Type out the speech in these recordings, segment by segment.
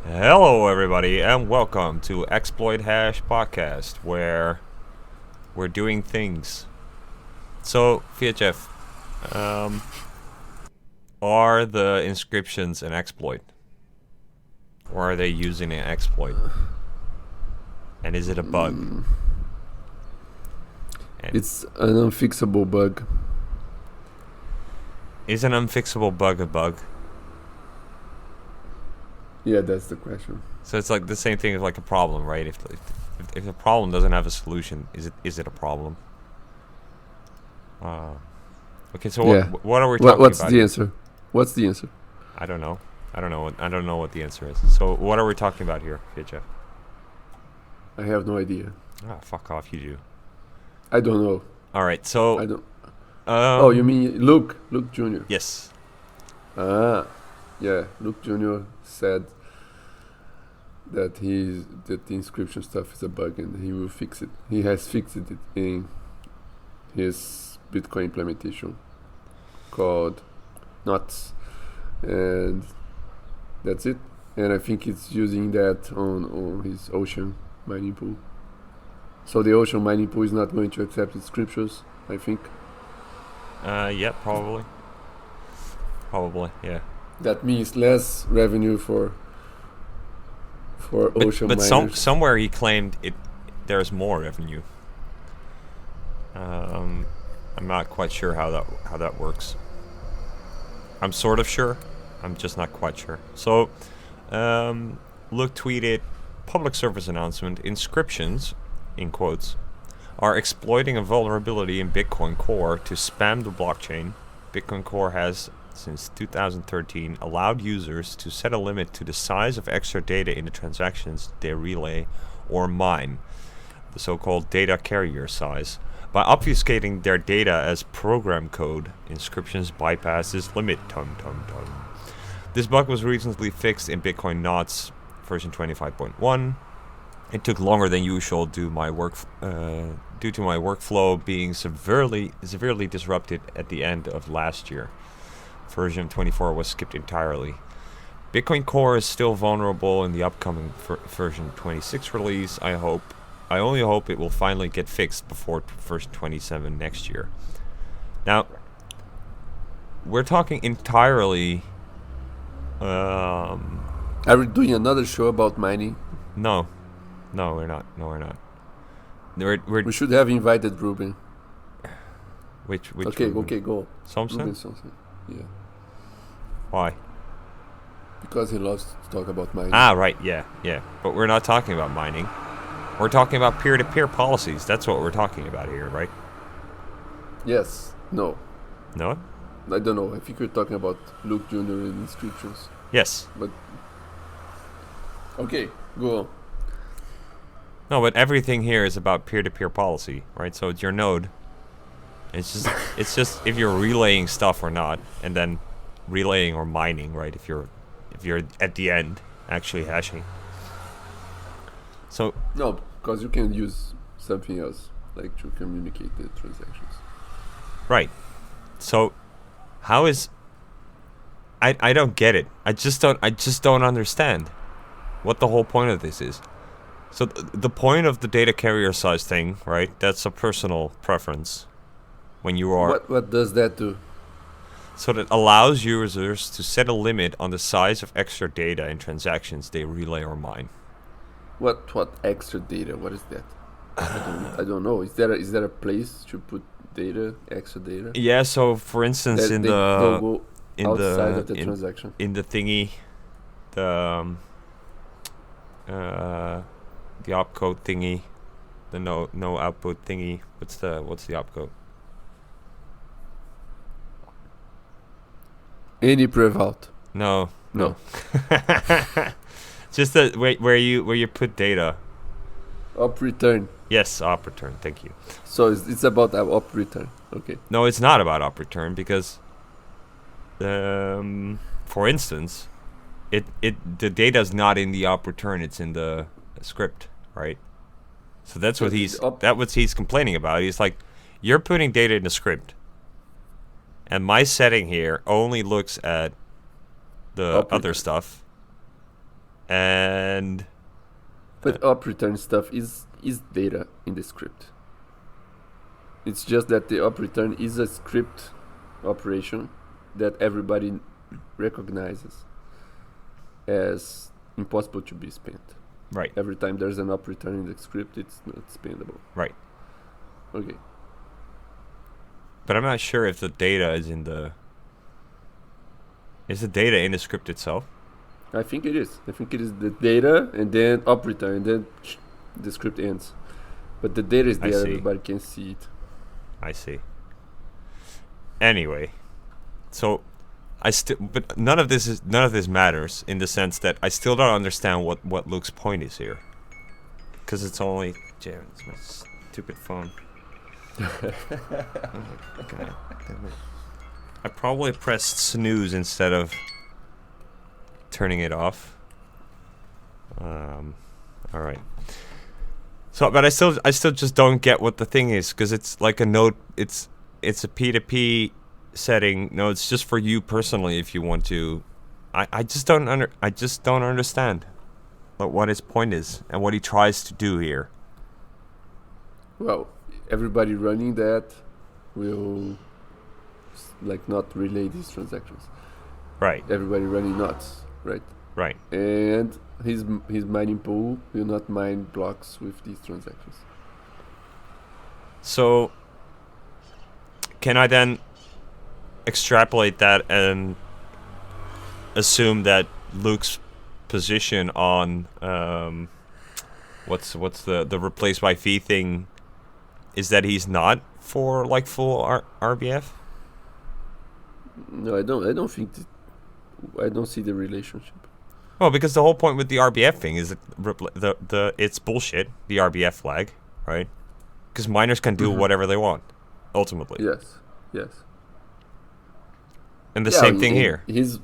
Hello, everybody, and welcome to Exploit Hash Podcast, where we're doing things. So, fiatjaf, are the inscriptions an exploit? Or are they using an exploit? And is it a bug? It's an unfixable bug. Is an unfixable bug a bug? Yeah, that's the question. So it's like the same thing as like a problem, right? If a problem doesn't have a solution, is it a problem? Okay, so Yeah. what are we talking What's about? the answer? What's the answer? I don't know. I don't know what the answer is. So what are we talking about here, fiatjaf? I have no idea. Ah, fuck off, you do. I don't know. All right, so I don't. Oh, you mean Luke Jr.? yes. Yeah. Luke Jr. said that the inscription stuff is a bug and he will fix it. He has fixed it in his Bitcoin implementation called Knots, and that's it. And I think it's using that on his Ocean mining pool. So the Ocean mining pool is not going to accept inscriptions, I think. Yeah, probably. Probably, yeah. That means less revenue for Ocean But miners. somewhere he claimed there's more revenue. I'm not quite sure how that works. I'm sort of sure. I'm just not quite sure. So, Luke tweeted, public service announcement, inscriptions, in quotes, are exploiting a vulnerability in Bitcoin Core to spam the blockchain. Bitcoin Core has, since 2013, allowed users to set a limit to the size of extra data in the transactions they relay or mine, the so-called data carrier size. By obfuscating their data as program code, Inscriptions bypass this limit. This bug was recently fixed in Bitcoin Knots version 25.1. It took longer than usual due to my workflow being severely disrupted at the end of last year. Version 24 was skipped entirely. Bitcoin Core is still vulnerable in the upcoming version 26 release. I only hope it will finally get fixed before version 27 next year. Now, we're talking entirely. Are we doing another show about mining? No, we're not. We should have invited Ruben. Which okay, Ruben? go. Thompson? Ruben Thompson. Yeah. Why? Because he loves to talk about mining. Ah, right, yeah. But we're not talking about mining. We're talking about peer-to-peer policies. That's what we're talking about here, right? Yes. No. No? I don't know. I think we're talking about Luke Jr. and inscriptions. Yes. But okay, go on. No, but everything here is about peer-to-peer policy, right? So it's your node. It's just if you're relaying stuff or not, and then relaying or mining, right? If you're at the end actually hashing. So no, because you can use something else like to communicate the transactions. Right. So how is I don't get it. I just don't understand what the whole point of this is. So the point of the data carrier size thing, right? That's a personal preference. When you are what does that do? So that allows users to set a limit on the size of extra data in transactions they relay or mine. What extra data? What is that? I don't know. Is there a place to put extra data? Yeah. So for instance, That don't go outside of the transaction. In the thingy, the opcode thingy, the no output thingy. What's the opcode? Any prevout. No. No. Just the where you put data. Op return. Yes, op return. Thank you. So it's about op return. Okay. No, it's not about op return because, for instance, the data's not in the op return. It's in the script, right? So that's what he's complaining about. He's like, you're putting data in the script, and my setting here only looks at the other stuff. And But op return stuff is data in the script. It's just that the op return is a script operation that everybody recognizes as impossible to be spent. right, Every time there's an op return in the script, it's not spendable. right. Okay. But I'm not sure if the data is in the... Is the data in the script itself? I think it is. I think it is the data and then op return and then the script ends. But the data is I there, see. everybody can see it. I see. Anyway, so but none of this matters in the sense that I still don't understand what Luke's point is here. Because it's only... Damn, it's my stupid phone. Oh my God damn it. I probably pressed snooze instead of turning it off. All right. So, but I still just don't get what the thing is, because it's like a node. It's a P2P setting. No, it's just for you personally if you want to. I just don't understand what his point is and what he tries to do here. Well, everybody running that will not relay these transactions. Right. Everybody running nuts, right? Right. And his mining pool will not mine blocks with these transactions. So, can I then extrapolate that and assume that Luke's position on what's the replace by fee thing is that he's not for like full RBF? No, I don't think I don't see the relationship. Well, because the whole point with the RBF thing is that it's bullshit, the RBF flag, right? Because miners can do whatever they want, ultimately. Yes. And the same thing here. In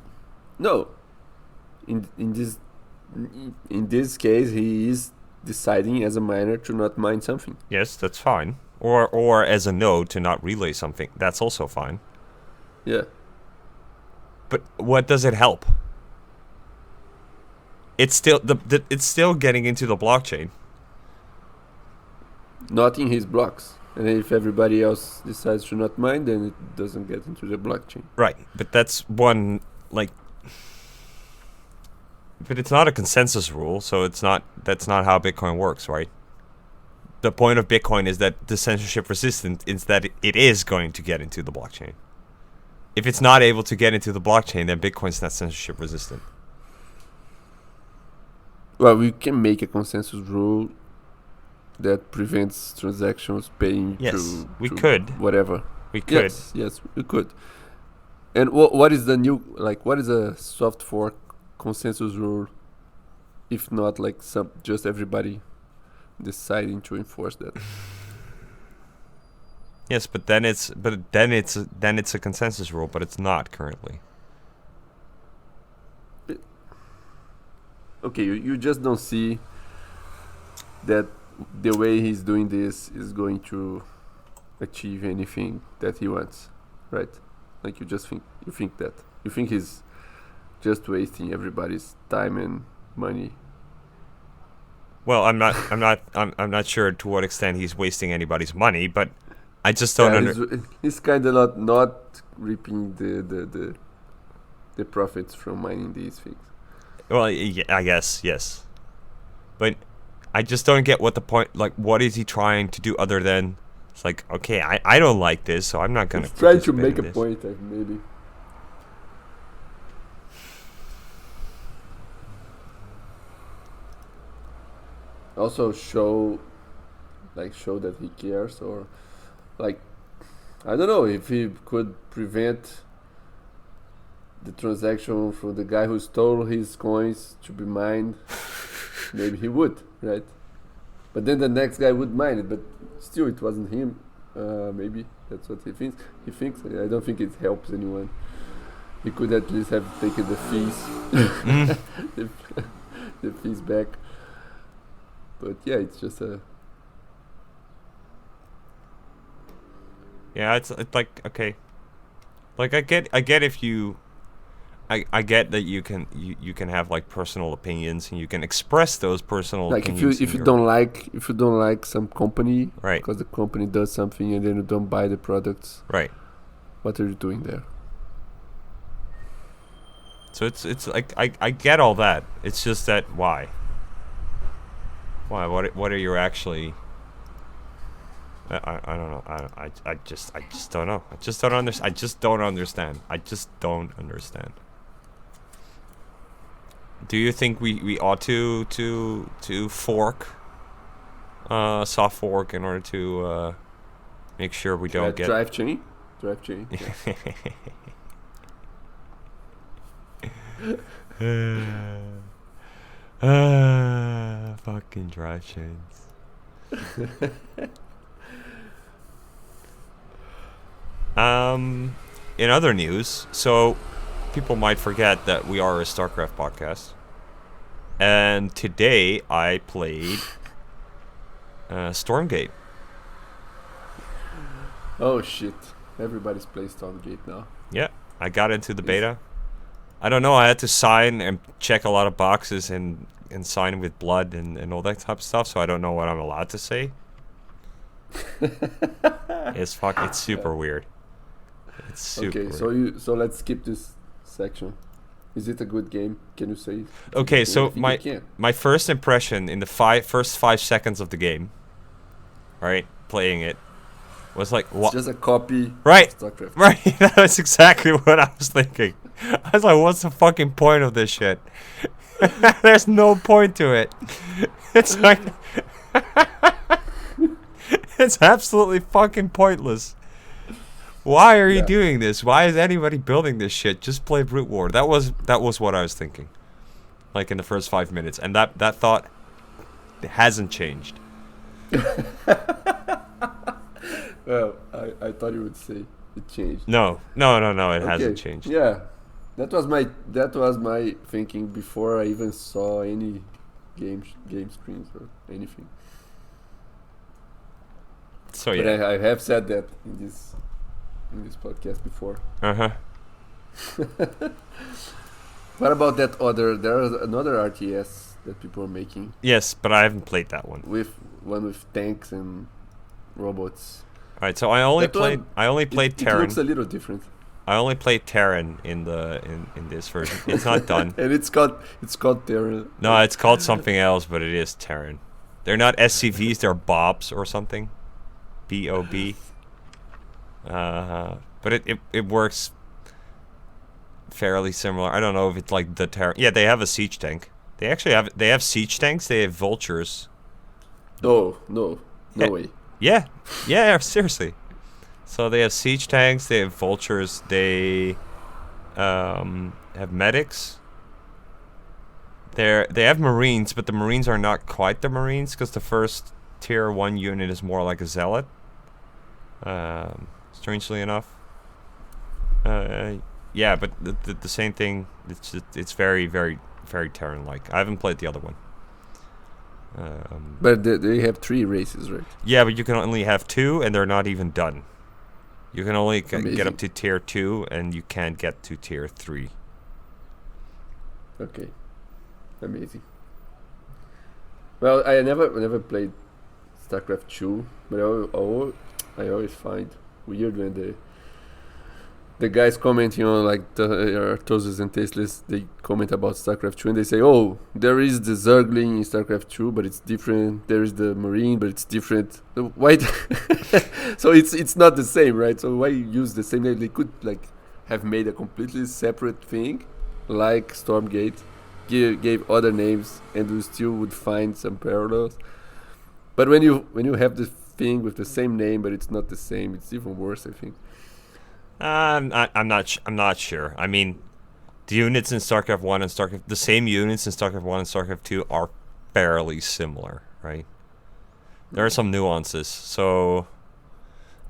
this case, he is deciding as a miner to not mine something. Yes, that's fine. Or as a node to not relay something. That's also fine. Yeah. But what does it help? It's still it's still getting into the blockchain. Not in his blocks. And if everybody else decides to not mine, then it doesn't get into the blockchain. Right, but that's one but it's not a consensus rule, so that's not how Bitcoin works, right? The point of Bitcoin is that the censorship resistant is that it is going to get into the blockchain. If it's not able to get into the blockchain, then Bitcoin's not censorship resistant. Well, we can make a consensus rule that prevents transactions paying Yes, we to could. whatever. We could. Yes, we could. And what is the new, what is a soft fork consensus rule, if not just everybody deciding to enforce that? Yes, but then it's a consensus rule, but it's not currently. Okay, you just don't see that the way he's doing this is going to achieve anything that he wants, right? Like you think he's just wasting everybody's time and money. Well, I'm not sure to what extent he's wasting anybody's money, but I just don't He's kind of not reaping the profits from mining these things. Well, yeah, I guess, yes. But I just don't get what the point, what is he trying to do other than, it's like, okay, I don't like this, so I'm not going to trying to make a point, maybe. Also show that he cares, or I don't know, if he could prevent the transaction from the guy who stole his coins to be mined, maybe he would, right? But then the next guy would mine it, but still it wasn't him. Maybe that's what he thinks. I don't think it helps anyone. He could at least have taken the fees, the fees back. But yeah, it's just a... Yeah, it's like, okay. Like, I get if you... I get that you can have like personal opinions and you can express those personal Like opinions. if you don't like some company, Right. because the company does something and then you don't buy the products, Right. what are you doing there? So it's like I get all that. It's just that why? Why? What are you actually? I don't know. I just don't know. I just don't understand. I just don't understand. I just don't understand. Do you think we ought to fork, soft fork in order to make sure we don't get drive chain? Yeah. Fucking drive chains. In other news, so people might forget that we are a StarCraft podcast, and today I played Stormgate. Oh shit! Everybody's playing Stormgate now. Yeah, I got into the beta. I don't know. I had to sign and check a lot of boxes and sign with blood and all that type of stuff. So I don't know what I'm allowed to say. It's super weird. It's super okay, weird. so let's skip this section. Is it a good game? Can you say? Okay, so I think you can. my first impression in the first 5 seconds of the game, right, playing it, was like, It's what? just a copy Right. of StarCraft. Right, that's exactly what I was thinking. I was like, what's the fucking point of this shit? There's no point to it. It's like, it's absolutely fucking pointless. Why are you doing this? Why is anybody building this shit? Just play Brute War. That was what I was thinking. Like in the first 5 minutes. And that thought hasn't changed. Well, I thought you would say it changed. No, it hasn't changed. Yeah, that was my thinking before I even saw any game screens or anything. So But yeah. I have said that in this podcast before. Uh-huh. What about that other? There is another RTS that people are making Yes, but I haven't played that one. with tanks and robots. Alright, so I only That one, played It Terran. looks a little different, I only played Terran in this version. It's not done. and it's called Terra. No, it's called something else, but it is Terran. They're not SCVs, they're Bobs or something. BOB. But it works fairly similar. I don't know if it's like the Terran. Yeah, they have a siege tank. They have siege tanks. They have vultures. No Yeah. way. Yeah, seriously. So they have siege tanks. They have vultures. They have medics. They have marines, but the marines are not quite the marines because the first tier 1 unit is more like a zealot. Strangely enough. Yeah, but the same thing. It's very, very, very Terran-like. I haven't played the other one. But they have 3 races, right? Yeah, but you can only have 2, and they're not even done. You can only get Amazing. up to tier 2, and you can't get to tier 3. Okay, amazing. Well, I never played StarCraft 2, but I always find weird when the guys commenting on like the Arthoses and Tasteless, they comment about StarCraft 2 and they say, oh, there is the Zergling in StarCraft 2, but it's different. There is the Marine, but it's different. Why? So it's not the same, right? So why use the same name? They could like have made a completely separate thing, like Stormgate, gave other names, and we still would find some parallels. But when you have the thing with the same name, but it's not the same, it's even worse, I think. I'm not sure. I mean, the units in StarCraft 1 and the same units in StarCraft 1 and StarCraft 2 are fairly similar, right? There are some nuances. So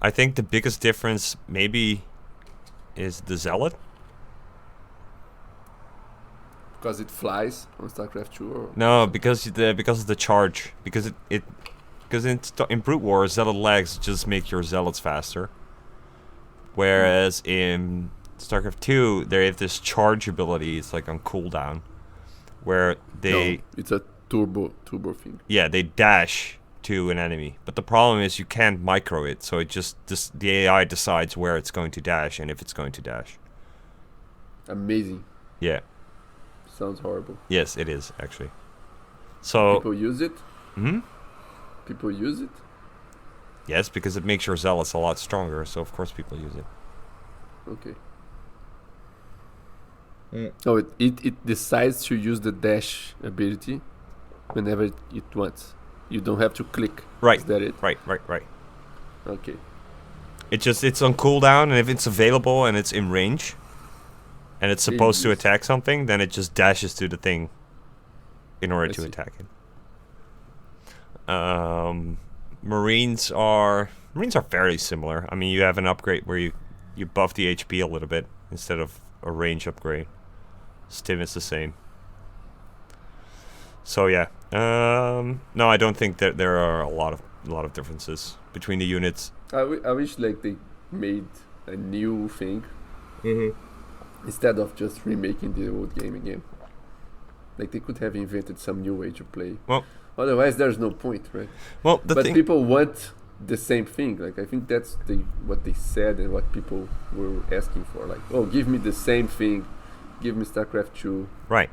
I think the biggest difference maybe is the Zealot. Because it flies on StarCraft 2? Or No, because of the charge. Because in Brute War, Zealot legs just make your Zealots faster. Whereas in StarCraft 2, they have this charge ability. It's like on cooldown, where they it's a turbo thing. yeah, they dash to an enemy. But the problem is you can't micro it, so it just the AI decides where it's going to dash and if it's going to dash. Amazing. Yeah. Sounds horrible. Yes, it is actually. So people use it. Hmm? People use it. Yes, because it makes your zealots a lot stronger, so of course people use it. Okay. Oh, it decides to use the dash ability whenever it wants. You don't have to click. Right. Is that it? Right. Okay. It's on cooldown, and if it's available and it's in range, and it's supposed to attack something, then it just dashes to the thing in order to attack it. Marines are fairly similar. I mean, you have an upgrade where you buff the HP a little bit instead of a range upgrade. Stim is the same. So yeah, no, I don't think that there are a lot of differences between the units. I wish like they made a new thing instead of just remaking the old game again. Like they could have invented some new way to play. Well, otherwise there's no point, right? Well, but people want the same thing. Like I think that's what they said and what people were asking for. Like, oh, give me the same thing, give me StarCraft 2. Right.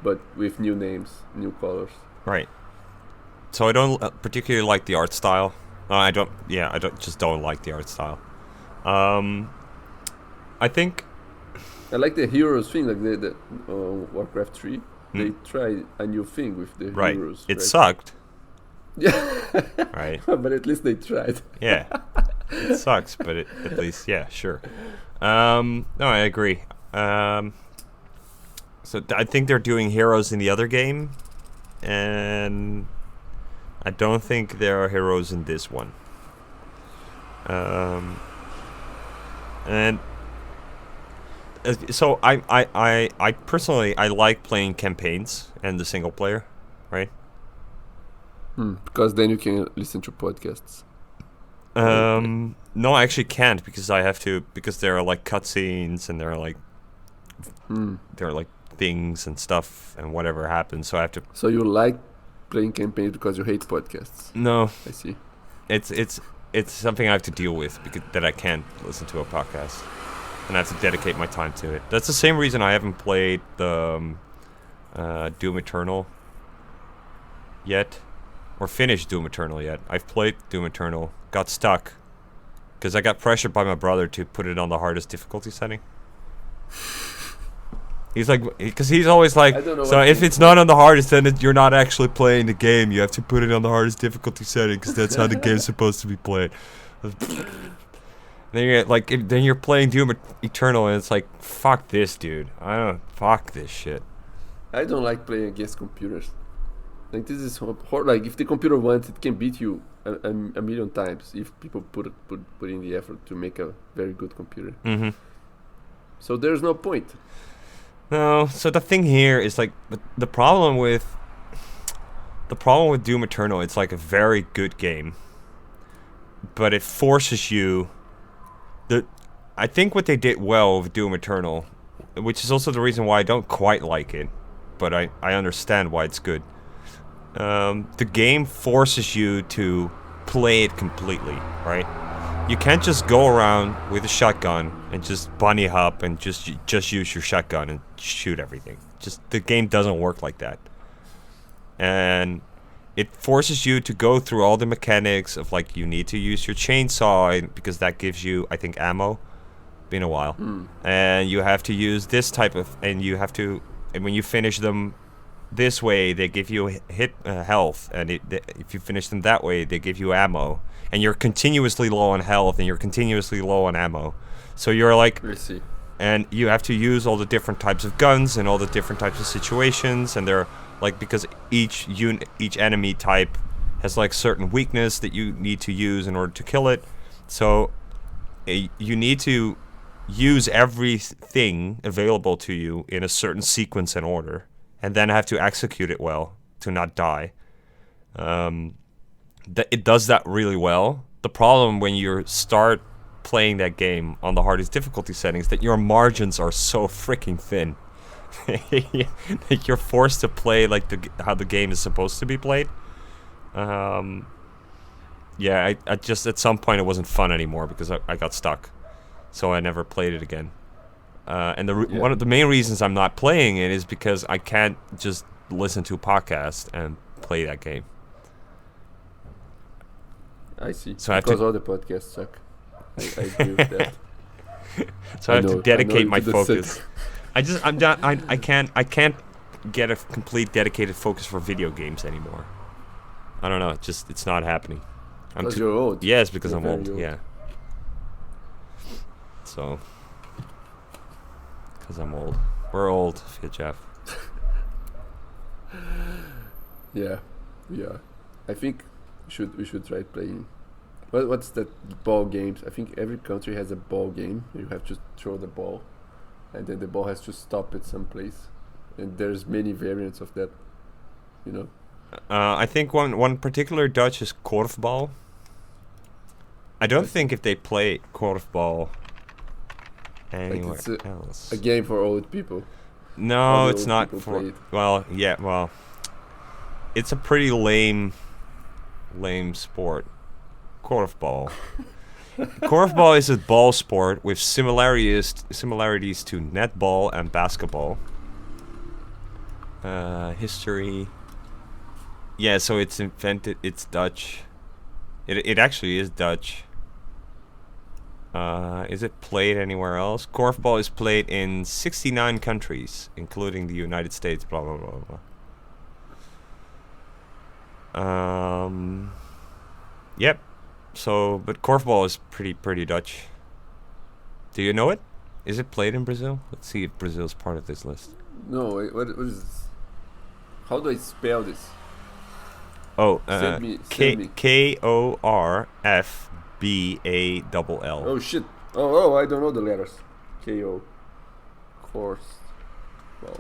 But with new names, new colors. Right. So I don't particularly like the art style. I don't like the art style. I think I like the heroes thing, like the Warcraft 3. They tried a new thing with the heroes. It sucked. Yeah. Right. But at least they tried. Yeah. It sucks, but at least, yeah, sure. No, I agree. So I think they're doing heroes in the other game, and I don't think there are heroes in this one. And so I personally I like playing campaigns and the single player, right? Because then you can listen to podcasts. No, I actually can't because there are like cutscenes and there are like things and stuff and whatever happens, so I have to. So you like playing campaigns because you hate podcasts? No, I see. It's something I have to deal with because that I can't listen to a podcast, and I have to dedicate my time to it. That's the same reason I haven't played the Doom Eternal yet, or finished Doom Eternal yet. I've played Doom Eternal, got stuck because I got pressured by my brother to put it on the hardest difficulty setting. He's like, because he's always like, so if it's not on the hardest, then you're not actually playing the game. You have to put it on the hardest difficulty setting because that's how the game's supposed to be played. Then you're playing Doom Eternal, and it's like, fuck this, dude. Fuck this shit. I don't like playing against computers. Like this is like if the computer wants, it can beat you a million times if people put in the effort to make a very good computer. Mm-hmm. So there's no point. No, so the thing here is like the problem with Doom Eternal, it's like a very good game, but it forces you. I think what they did well with Doom Eternal, which is also the reason why I don't quite like it, but I understand why it's good. The game forces you to play it completely, right? You can't just go around with a shotgun and just bunny hop and just use your shotgun and shoot everything. Just the game doesn't work like that. And it forces you to go through all the mechanics of like you need to use your chainsaw because that gives you, I think, ammo. Been a while. And you have to use this type of, and when you finish them this way, they give you hit health, and if you finish them that way, they give you ammo. And you're continuously low on health, and you're continuously low on ammo. So you're like, I see. And you have to use all the different types of guns and all the different types of situations, and they're like, because each enemy type has like certain weakness that you need to use in order to kill it. So you need to use everything available to you in a certain sequence and order, and then have to execute it well to not die. It does that really well. The problem when you start playing that game on the hardest difficulty settings that your margins are so freaking thin that you're forced to play like how the game is supposed to be played. Yeah, I just at some point it wasn't fun anymore because I got stuck, so I never played it again. And one of the main reasons I'm not playing it is because I can't just listen to a podcast and play that game. I see. So because all the podcasts suck. I agree with that. So I have to dedicate my focus. I'm not. I can't get a complete dedicated focus for video games anymore. I don't know. It's not happening. Because you're old. Yes, because you're I'm old. old. Yeah. So. Because I'm old. We're old, fiatjaf. Yeah. I think we should try playing. What's that ball games? I think every country has a ball game. You have to throw the ball, and then the ball has to stop at some place. And there's many variants of that. You know. I think one particular Dutch is korfbal. I don't think if they play korfbal anywhere else. A game for old people. No, it's not for. Well, yeah, well, it's a pretty lame sport. Korfball. Korfball is a ball sport with similarities to netball and basketball. History. Yeah, so it's It's Dutch. It actually is Dutch. Is it played anywhere else? Korfball is played in 69 countries, including the United States. Blah blah blah blah. Yep. So, but korfball is pretty Dutch. Do you know it? Is it played in Brazil? Let's see if Brazil's part of this list. No, what is this? How do I spell this? Oh, Send me. Korfball. Oh shit! Oh, I don't know the letters. K-O. Course. Well.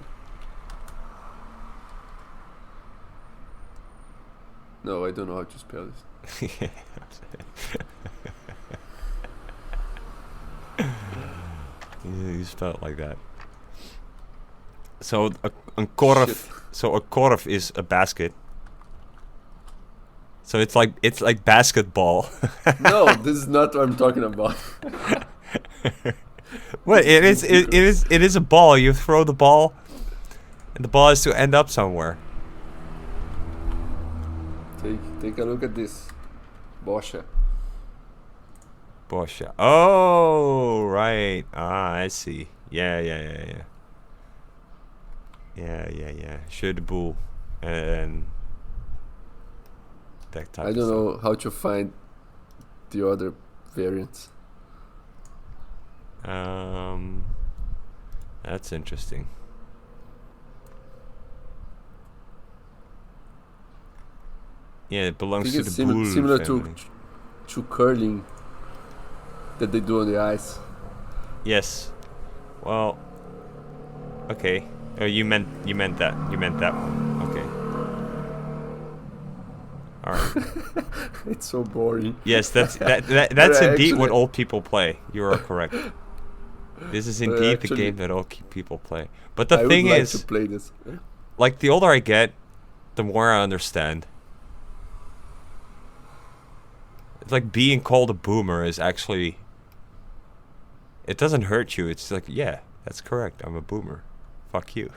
No, I don't know how to spell this. You spell it like that. So a korf is a basket. So it's like basketball. No, this is not what I'm talking about. What it is a ball. You throw the ball, and the ball has to end up somewhere. Take a look at this. Bocha. Bocha. Oh, right. Ah, I see. Yeah. Jeu de boule. And that type I don't know how to find the other variants. That's interesting. Yeah, it belongs to the boule similar family. to curling that they do on the ice. Yes. Well. Okay. Oh, you meant that. You meant that one. Okay. All right. It's so boring. Yes, that's indeed what old people play. You are correct. This is indeed the game that old people play. But the thing I would like is, to play this. like the older I get, the more I understand. It's like being called a boomer is actually. It doesn't hurt you. It's like, yeah, that's correct. I'm a boomer. Fuck you.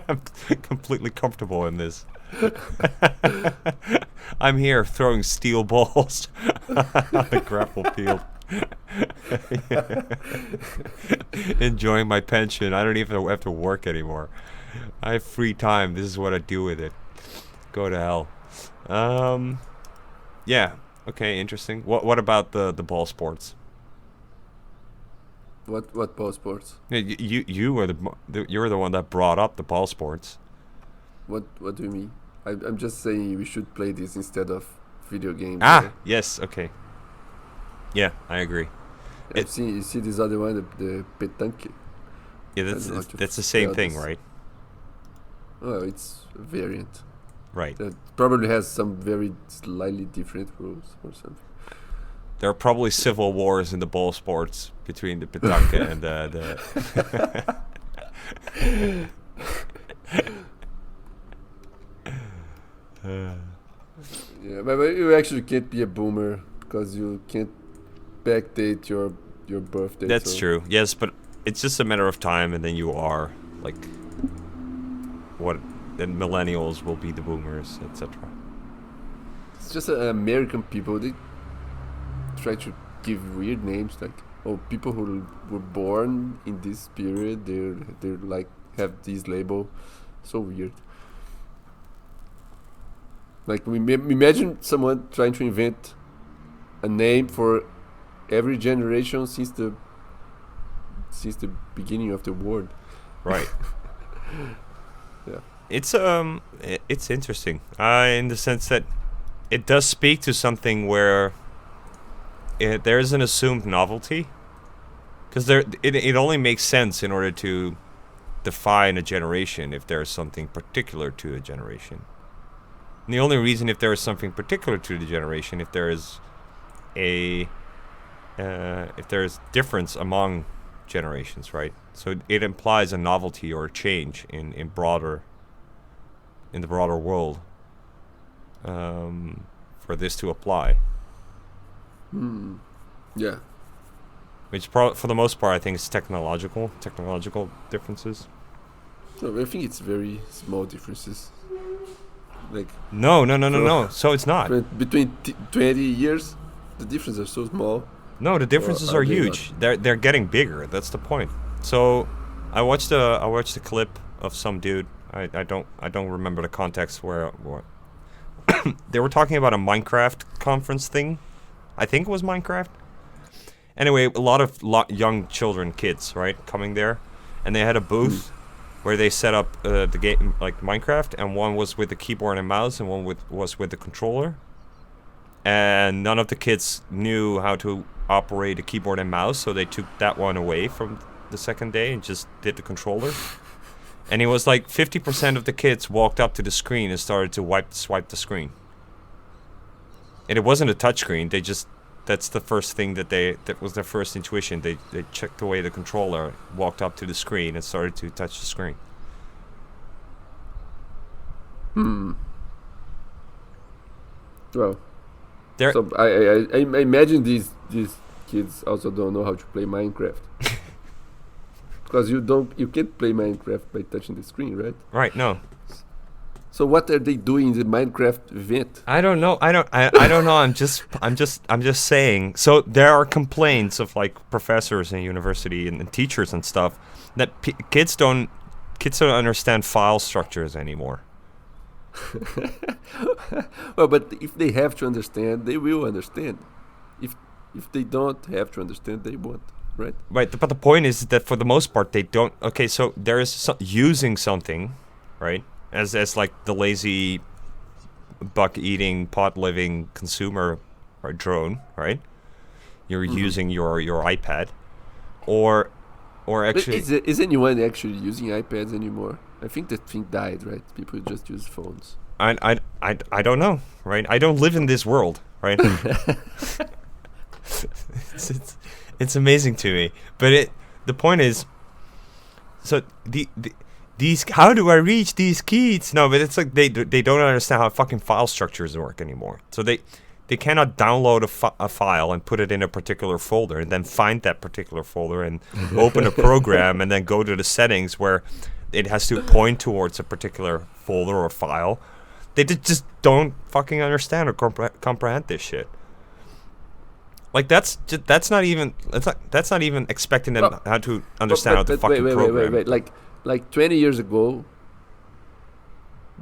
I'm completely comfortable in this. I'm here throwing steel balls on the grapple field. Enjoying my pension. I don't even have to work anymore. I have free time. This is what I do with it. Go to hell. Yeah. Okay, interesting. What about the ball sports? What ball sports? You were you're the one that brought up the ball sports. What do you mean? I'm just saying we should play this instead of video games. Yes, okay. Yeah, I agree. You see this other one, the petanque. Yeah, that's the same thing, right? Oh, it's a variant. Right. That probably has some very slightly different rules or something. There are probably civil wars in the ball sports between the petanque and the Yeah, but you actually can't be a boomer because you can't backdate your birthday. That's so. true. Yes, but it's just a matter of time, and then you are like what? Then millennials will be the boomers, etc. It's just American people. They try to give weird names like, oh, people who were born in this period, they're like have this label. So weird. Like imagine someone trying to invent a name for every generation since the beginning of the world. Right. Yeah. It's interesting. In the sense that it does speak to something where there is an assumed novelty, because it only makes sense in order to define a generation if there is something particular to a generation. And the only reason if there is something particular to the generation, if there is difference among generations, right? So it implies a novelty or a change in the broader world for this to apply. Yeah. Which for the most part, I think it's technological differences. No, I think it's very small differences. Like No. So it's not. Between 20 years, the differences are so small. No, the differences are huge. They're getting bigger. That's the point. So, I watched a clip of some dude. I don't remember the context where they were talking about a Minecraft conference thing. I think it was Minecraft. Anyway, a lot of young children, kids, right, coming there, and they had a booth where they set up the game like Minecraft, and one was with the keyboard and mouse, and one was with the controller. And none of the kids knew how to operate a keyboard and mouse, so they took that one away from the second day and just did the controller. And it was like 50% of the kids walked up to the screen and started to swipe the screen. And it wasn't a touch screen. That's the first thing that was their first intuition. They checked away the controller, walked up to the screen, and started to touch the screen. Well, so I imagine these kids also don't know how to play Minecraft. Because you can't play Minecraft by touching the screen, right? Right, no. So what are they doing in the Minecraft event? I don't know. I don't know. I'm just saying. So there are complaints of like professors in university and teachers and stuff that kids don't understand file structures anymore. Well, but if they have to understand, they will understand. If they don't have to understand, they won't. Right. Right. But the point is that for the most part, they don't. Okay, so there is using something, right? As like the lazy, buck-eating, pot-living consumer or drone, right? You're using your iPad, or actually. But is anyone actually using iPads anymore? I think that thing died, right? People just use phones. I don't know, right? I don't live in this world, right? It's amazing to me, but the point is, so these how do I reach these keys? No, but it's like they don't understand how fucking file structures work anymore. So they cannot download a file and put it in a particular folder and then find that particular folder and open a program and then go to the settings where it has to point towards a particular folder or file. They just don't fucking understand or comprehend this shit. Like that's not even expecting them how to understand how to fucking program. Wait. Like 20 years ago,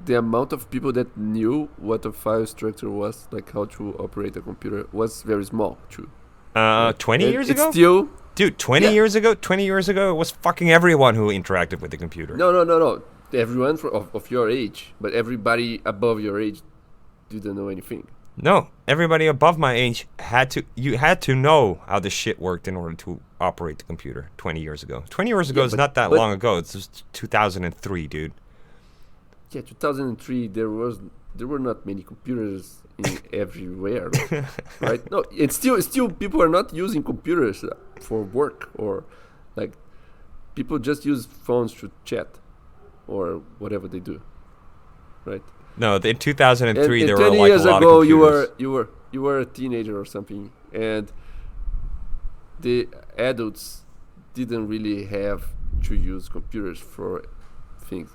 the amount of people that knew what a file structure was, like how to operate a computer, was very small. True. 20 years ago? It's still, dude. 20 years ago, it was fucking everyone who interacted with the computer. No. Everyone of your age, but everybody above your age didn't know anything. No, everybody above my age had to know how this shit worked in order to operate the computer 20 years ago. 20 years ago is not that long ago. It's just 2003, dude. Yeah, 2003, there was there were not many computers everywhere, right? No, it's still people are not using computers for work, or like people just use phones to chat or whatever they do, right? No, in 2003 and there 20 were like years a lot ago of computers. you were a teenager or something, and the adults didn't really have to use computers for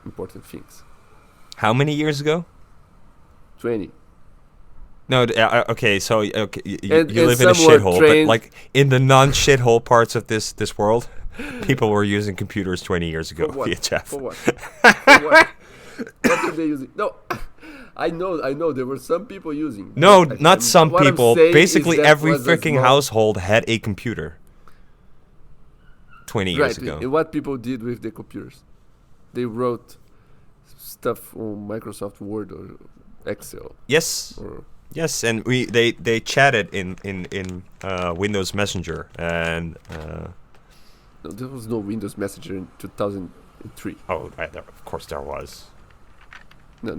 important things. How many years ago? 20. No, okay, so okay, And you live in a some were shithole, but trained- like in the non-shithole parts of this world, people were using computers 20 years ago. For what? fiatjaf. For what? For what? What were they using? No, I know. There were some people using. No, but not some what I'm people. saying Basically, is that every was a freaking small- household had a computer 20 years Right. ago. And what people did with the computers, they wrote stuff on Microsoft Word or Excel. Yes, Or yes, and they chatted in Windows Messenger, and no, there was no Windows Messenger in 2003. oh, right, of course there was. No.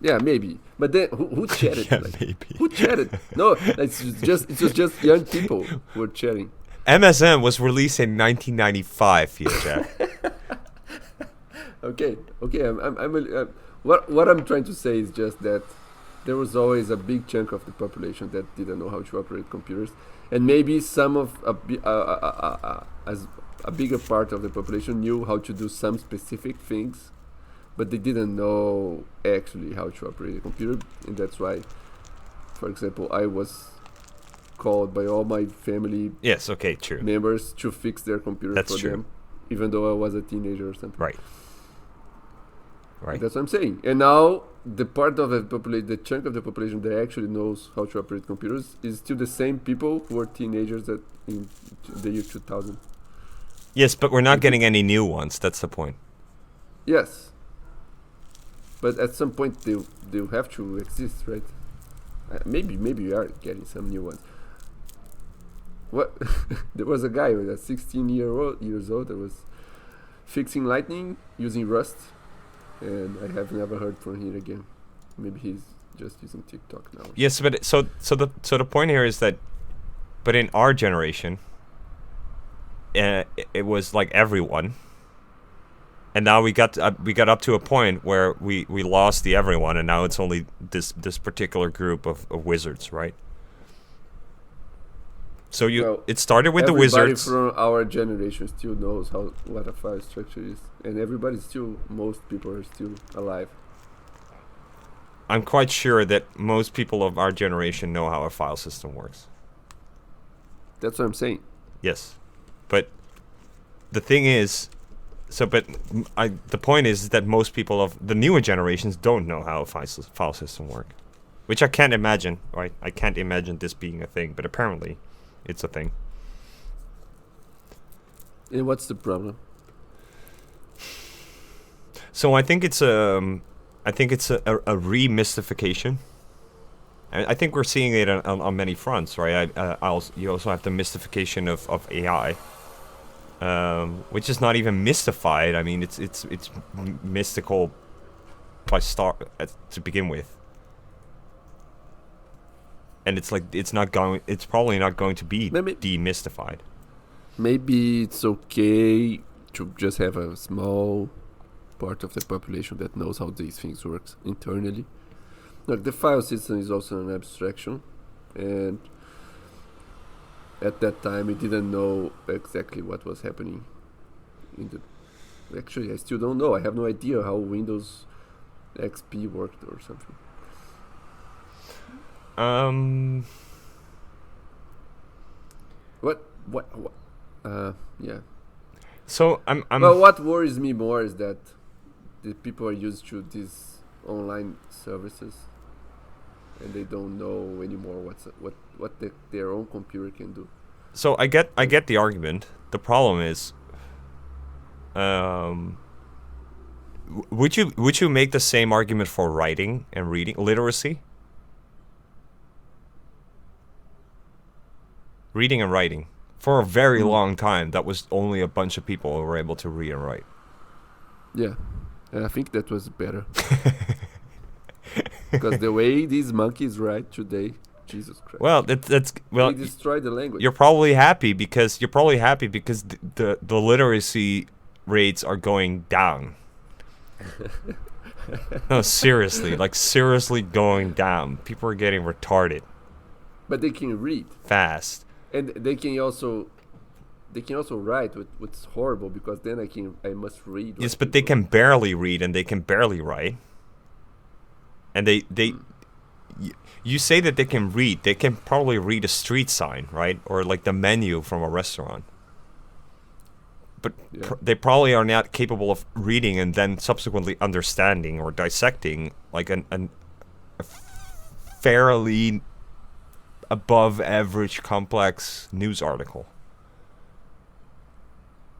Yeah, maybe. But then who chatted? Yeah, Like, maybe. who chatted? No, it was just young people who were chatting. MSN was released in 1995. fiatjaf. Okay. What I'm trying to say is just that there was always a big chunk of the population that didn't know how to operate computers, and maybe some of as a bigger part of the population knew how to do some specific things, but they didn't know actually how to operate a computer, and that's why, for example, I was called by all my family Yes, okay, true. members to fix their computer That's for true. them, even though I was a teenager or something. Right. Right. That's what I'm saying. And now the part of the population, the chunk of the population that actually knows how to operate computers, is still the same people who were teenagers that in the year 2000. Yes, but we're not getting any new ones. That's the point. Yes, but at some point they'll have to exist, right? Maybe we are getting some new ones. What? There was a guy with a 16 years old that was fixing lightning using Rust, and I have never heard from him again. Maybe he's just using TikTok now. Yes, but the point here is that, but in our generation, it was like everyone, and now we got up to a point where we lost the everyone, and now it's only this particular group of wizards, right? So it started with the wizards. Everybody from our generation still knows what a file structure is, and most people are still alive. I'm quite sure that most people of our generation know how a file system works. That's what I'm saying. Yes, but the thing is, the point is that most people of the newer generations don't know how a file system work, which I can't imagine. Right? I can't imagine this being a thing, but apparently, it's a thing. And what's the problem? So I think it's a remystification. I think we're seeing it on many fronts, right? You also have the mystification of AI, which is not even mystified. I mean, it's mystical to begin with, and it's like it's probably not going to be demystified. Maybe it's okay to just have a small part of the population that knows how these things work internally. Look, the file system is also an abstraction, and at that time we didn't know exactly what was happening actually I still don't know. I have no idea how Windows XP worked or something. What yeah. So I'm Well, what worries me more is that the people are used to these online services, and they don't know anymore what their own computer can do. So I get the argument. The problem is, would you make the same argument for writing and reading literacy? Reading and writing. For a very long time, that was only a bunch of people who were able to read and write. Yeah, and I think that was better. Because the way these monkeys write today, Jesus Christ. Well, that's well. They destroy the language. You're probably happy because the literacy rates are going down. No, seriously, like seriously going down. People are getting retarded. But they can read fast, and they can also write. What's horrible because then I must read. Yes, but they can barely read and they can barely write. And you say that they can read. They can probably read a street sign, right? Or like the menu from a restaurant. But they probably are not capable of reading and then subsequently understanding or dissecting like a fairly above average complex news article.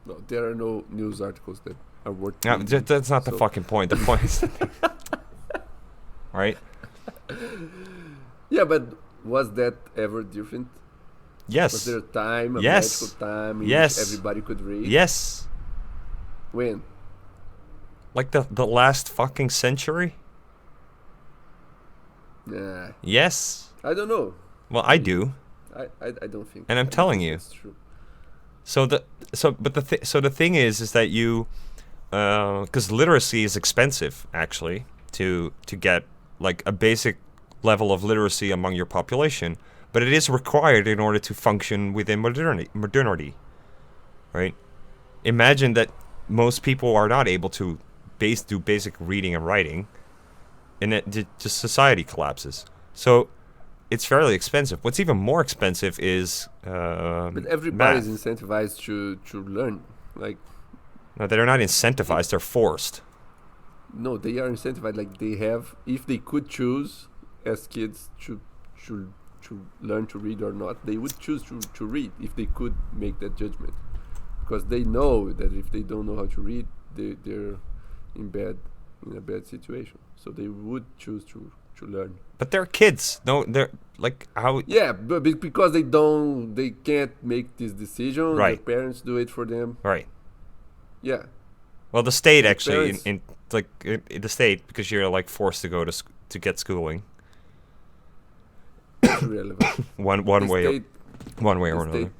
No, there are no news articles that are worth. No, that's not the fucking point. The point is, right? Yeah, but was that ever different? Yes. Was there a time, yes. magical time in yes. which everybody could read? Yes. When? Like the last fucking century? Nah. Yes. I don't know. Well, I do. I don't think. And I'm telling you. That's true. The thing is that you, because literacy is expensive actually to get like a basic level of literacy among your population, but it is required in order to function within modernity, right? Imagine that most people are not able to do basic reading and writing, and that just society collapses. So it's fairly expensive. What's even more expensive is but everybody's math. incentivized to learn. Like, No, they're not incentivized. They're forced. no, they are incentivized. Like they have, if they could choose as kids to learn to read or not, they would choose to read if they could make that judgment, because they know that if they don't know how to read, they're in a bad situation. So they would choose to learn. But they're kids. No, they're like how. Yeah, but because they can't make this decision. Right. The parents do it for them. Right. Yeah. Well, the state The actually, parents- in the state, because you're like forced to go to get schooling. It's irrelevant. One The way state, or the another. state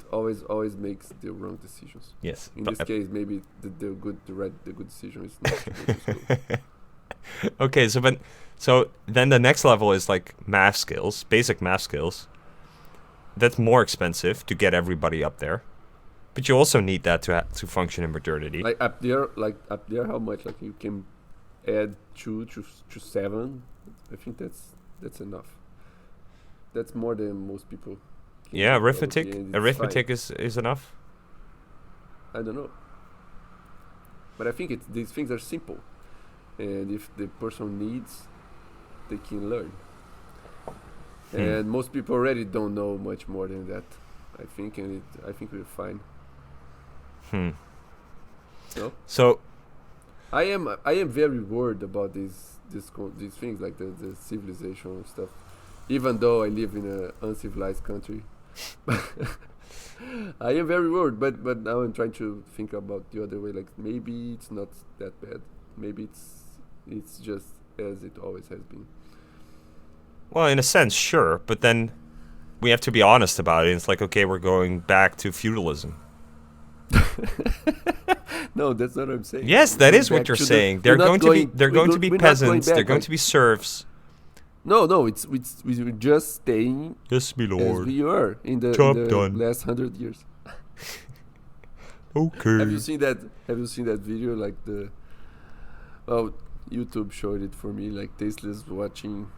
always makes the wrong decisions. Yes. In this case, maybe the good decision is not to go to school. Okay, so then the next level is like math skills, basic math skills. That's more expensive to get everybody up there, but you also need that to function in modernity. Like up there, how much? Like you can add 2 to 7. I think that's enough. That's more than most people. Can Yeah, do arithmetic. probably, and it's Arithmetic fine. is enough. I don't know. But I think these things are simple, and if the person needs, they can learn. And most people already don't know much more than that, I think, and I think we're fine. No? So I am very worried about these things like the civilization and stuff. Even though I live in an uncivilized country, I am very worried. But now I'm trying to think about the other way. Like maybe it's not that bad. Maybe it's just as it always has been. well, in a sense, sure, but then we have to be honest about it. It's like, okay, we're going back to feudalism. No, that's not what I'm saying. Yes, that is what you're saying. They're going to be peasants. They're going to be serfs. No, we're just staying Yes, my as lord. we were in the Done. last 100 years. Okay. Have you seen that video? Like YouTube showed it for me. Like Tesla's watching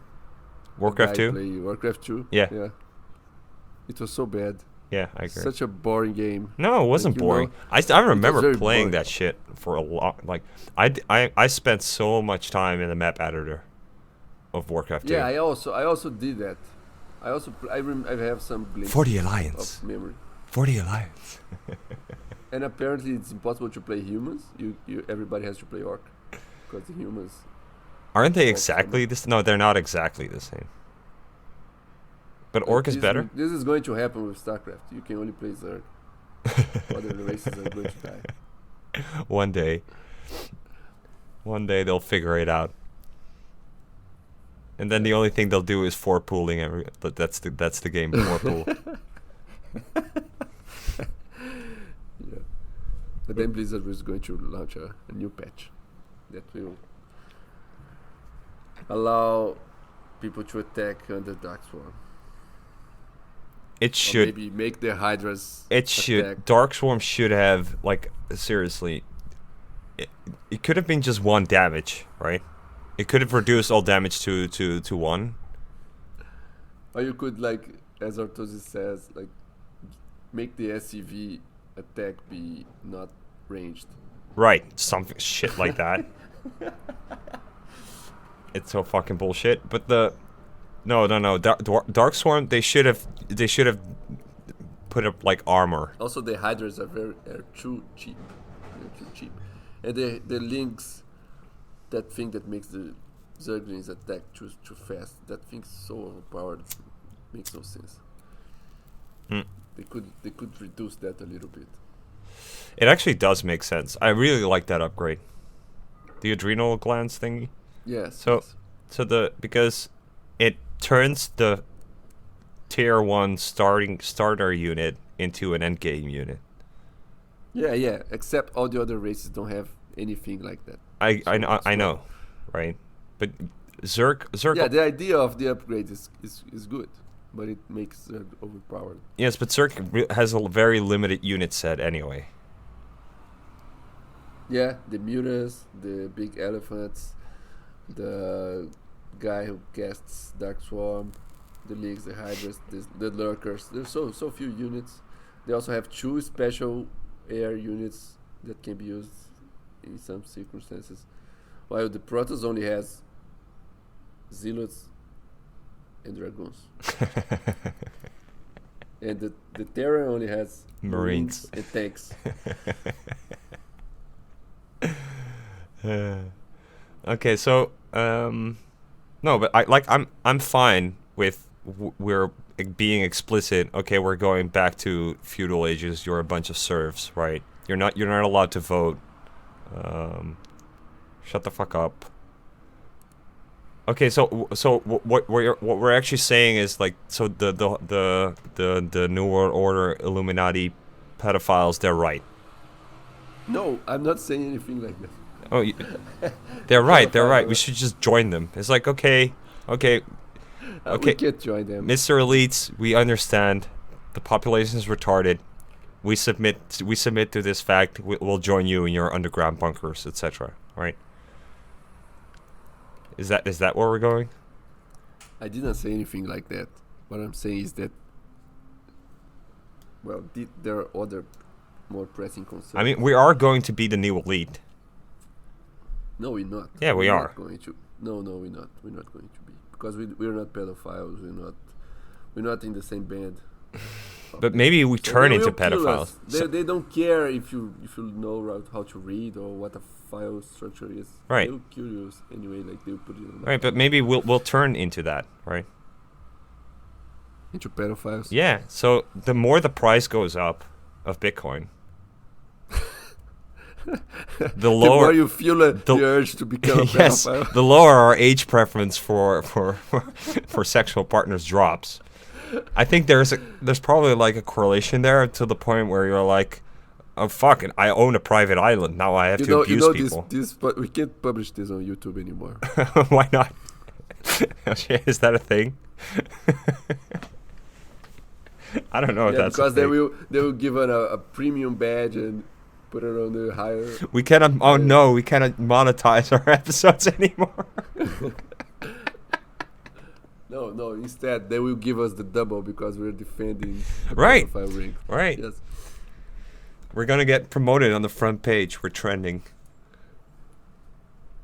Warcraft a guy 2? play Warcraft 2. Yeah. Yeah. It was so bad. Yeah, I agree. Such a boring game. No, it wasn't Like, you boring. know, I remember very playing boring. that shit for a lot. Like, I spent so much time in the map editor of Warcraft 2. Yeah, I also did that. I have some glimpses For the Alliance. of memory. For the Alliance. And apparently it's impossible to play humans. Everybody has to play orc because the humans. Aren't they Oh, exactly this? No, they're not exactly the same. But Orc is better? This is going to happen with StarCraft. You can only play Zerg. Other races are going to die. One day they'll figure it out. And then the only thing they'll do is for pooling but that's the game, for pool. Yeah. But then Blizzard was going to launch a new patch that will allow people to attack on the Dark Swarm. It Or should. maybe make the Hydras It should. attack. Dark Swarm should have, like, seriously. It could have been just 1 damage, right? It could have reduced all damage to 1. Or you could, like, as Artosis says, like, make the SCV attack be not ranged. Right, something shit like that. It's so fucking bullshit. But no. Dark Swarm. They should have put up like armor. Also, the Hydras are too cheap. They're too cheap. And the Lynx, that thing that makes the Zerglings attack too fast, that thing's so overpowered. Makes no sense. They could reduce that a little bit. It actually does make sense. I really like that upgrade. The adrenal glands thingy. Yes. So because it turns the tier 1 starter unit into an endgame unit. Yeah. Except all the other races don't have anything like that. I know, right? But Zerg. Yeah, the idea of the upgrade is good, but it makes Zerg overpowered. Yes, but Zerg has a very limited unit set anyway. Yeah, the mutas, the big elephants, the guy who casts Dark Swarm, the leagues, the Hydras, the lurkers. There's so few units. They also have 2 special air units that can be used in some circumstances, while the Protoss only has Zealots and Dragoons. And the Terra only has Marines and tanks. Okay, so no, but I'm fine with we're being explicit. Okay, we're going back to feudal ages. You're a bunch of serfs, right? You're not allowed to vote. Shut the fuck up. Okay, so what we're actually saying is, like, so the New World Order Illuminati pedophiles, they're right. No, I'm not saying anything like that. Oh, they're right. They're right. We should just join them. It's like, okay. We can't join them. Mr. Elites, we understand. The population is retarded. We submit to this fact. We'll join you in your underground bunkers, etc. Right? Is that where we're going? I didn't say anything like that. What I'm saying is that, well, there are other more pressing concerns. I mean, we are going to be the new elite. No, we're not. Yeah, we are. Not going to. No, we're not. We're not going to be, because we're not pedophiles. We're not in the same band. But maybe we turn into pedophiles. They don't care if you know how to read or what a file structure is. Right. They'll kill you anyway. Like they'll put it on. Right, but maybe we'll turn into that, right? Into pedophiles. Yeah. So the more the price goes up of Bitcoin, the lower the more you feel the urge to become a yes, pedophile. the lower our age preference for sexual partners drops. I think there's probably like a correlation there to the point where you're like, oh fuck it, I own a private island, now I have to abuse people. But we can't publish this on YouTube anymore. Why not? Is that a thing? I don't know if that's because a thing. they will give it a premium badge and put it on the higher. We cannot. Oh no, we cannot monetize our episodes anymore. No. Instead, they will give us the double because we're defending the Right. pedophile ring. Right. Yes. We're gonna get promoted on the front page. We're trending.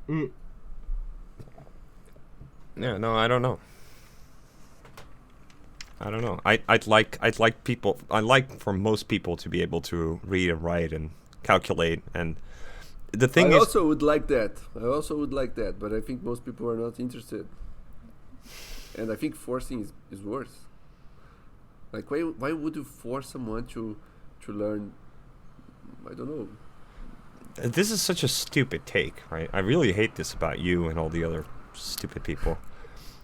Yeah. No, I don't know. I'd like people. I like for most people to be able to read and write and calculate. And the thing I is, also would like that. But I think most people are not interested. And I think forcing is worse. Like, why would you force someone to learn? I don't know. this is such a stupid take, right? I really hate this about you and all the other stupid people.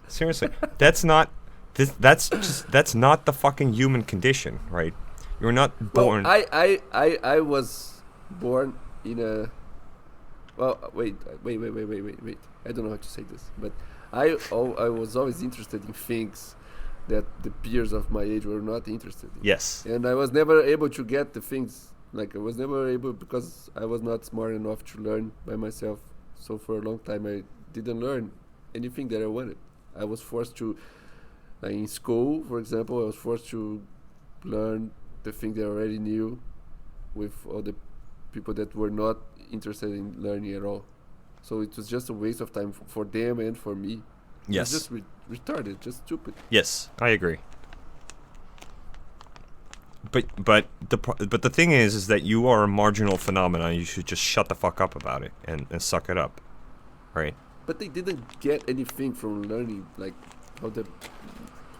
Seriously, that's not. That's not the fucking human condition, right? You're not born. Well, I was born in a. Well, wait. I don't know how to say this, but I was always interested in things that the peers of my age were not interested in. Yes. And I was never able to get the things. Like I was never able because I was not smart enough to learn by myself. So for a long time I didn't learn anything that I wanted. I was forced to, like in school, for example, I was forced to learn the thing that I already knew with all the people that were not interested in learning at all. So it was just a waste of time for them and for me. Yes. It's just retarded, just stupid. Yes, I agree. But the thing is that you are a marginal phenomenon. You should just shut the fuck up about it and suck it up, right? But they didn't get anything from learning, like how the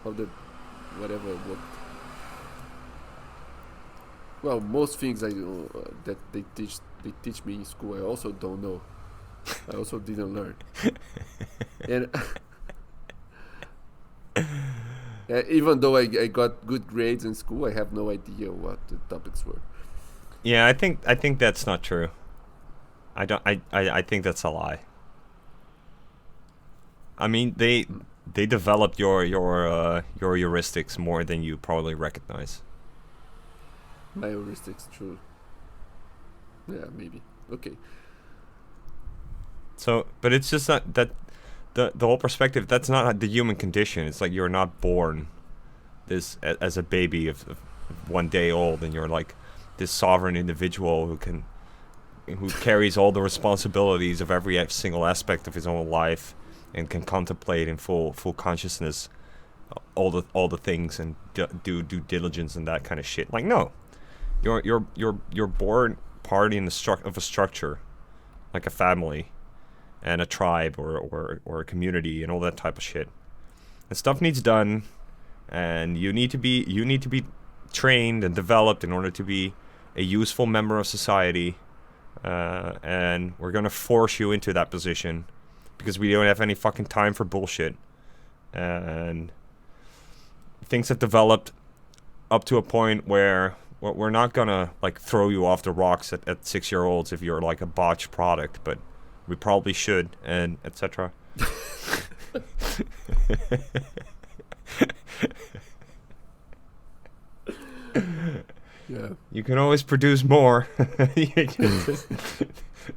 whatever worked. Well, most things that they teach me in school, I also don't know. I also didn't learn. And even though I got good grades in school, I have no idea what the topics were. Yeah, I think that's not true. I think that's a lie. I mean, they developed your heuristics more than you probably recognize. My heuristics, true. Yeah, maybe. Okay. So, but it's just not that the whole perspective. That's not the human condition. It's like you're not born this as a baby of 1 day old, and you're like this sovereign individual who carries all the responsibilities of every single aspect of his own life and can contemplate in full consciousness all the things and do due diligence and that kind of shit. Like, no, you're born part in of a structure, like a family and a tribe or a community and all that type of shit. And stuff needs done, and you need to be trained and developed in order to be a useful member of society. And we're gonna force you into that position because we don't have any fucking time for bullshit. And things have developed up to a point where we're not gonna like throw you off the rocks at 6-year-olds if you're like a botched product, but we probably should, and etc. Yeah. You can always produce more.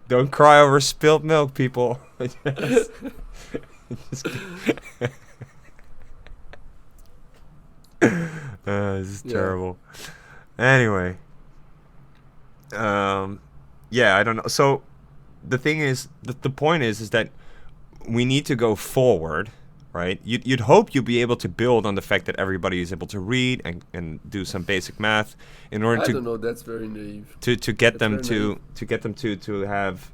Don't cry over spilled milk, people. This is terrible. Anyway. Yeah, I don't know. So the thing is, the point is that we need to go forward, right? You'd hope you'd be able to build on the fact that everybody is able to read and do some basic math in order I to. don't know. That's very naive. To get them to have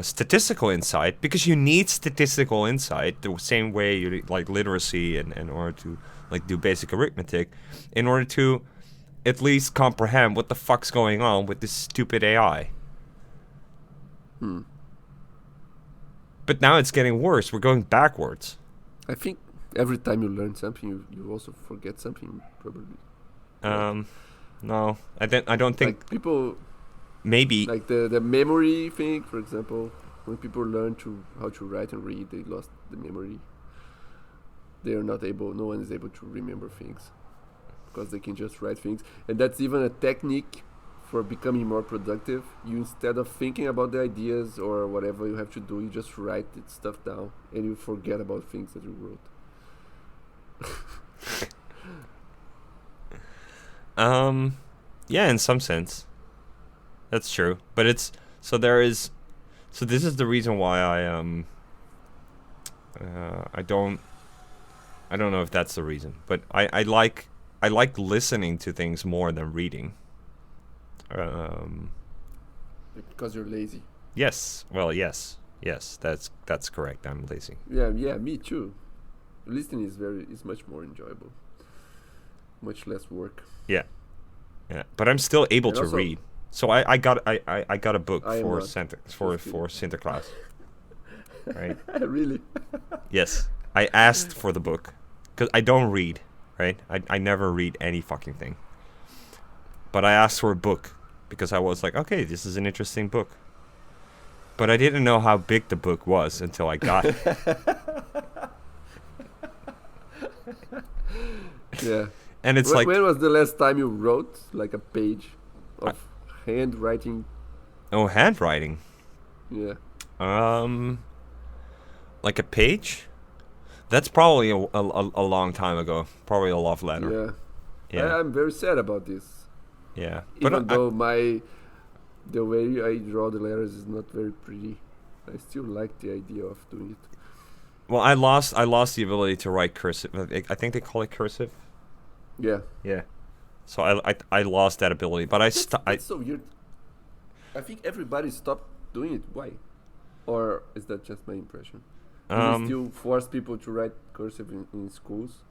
statistical insight, because you need statistical insight the same way you like literacy and in order to like do basic arithmetic, in order to at least comprehend what the fuck's going on with this stupid AI. But now it's getting worse. We're going backwards. I think every time you learn something, you also forget something, probably. No, I don't think like people. Maybe Like the memory thing, for example, when people learn how to write and read, they lost the memory. They are not able. No one is able to remember things because they can just write things, and that's even a technique for becoming more productive. You, instead of thinking about the ideas or whatever you have to do, you just write it stuff down and you forget about things that you wrote. Yeah, in some sense that's true, but this is the reason why I don't know if that's the reason, but I like listening to things more than reading. Because you're lazy. Yes. Well, yes, that's correct. I'm lazy. Yeah, me too. Listening is much more enjoyable. Much less work. Yeah, but I'm still able And to also, read. So I got a book I am for not. Sinterklaas, right? Really? Yes. I asked for the book because I don't read, right? I never read any fucking thing. But I asked for a book because I was like, okay, this is an interesting book. But I didn't know how big the book was until I got it. Yeah. And it's like, When was the last time you wrote like a page of handwriting? oh, handwriting. Yeah. Like a page? That's probably a long time ago. Probably a love letter. Yeah. Yeah. I'm very sad about this. Yeah. Even though the way I draw the letters is not very pretty, I still like the idea of doing it. Well, I lost the ability to write cursive. I think they call it cursive. Yeah. Yeah. So I lost that ability, but That's so weird. I think everybody stopped doing it. Why? Or is that just my impression? Do they still force people to write cursive in schools?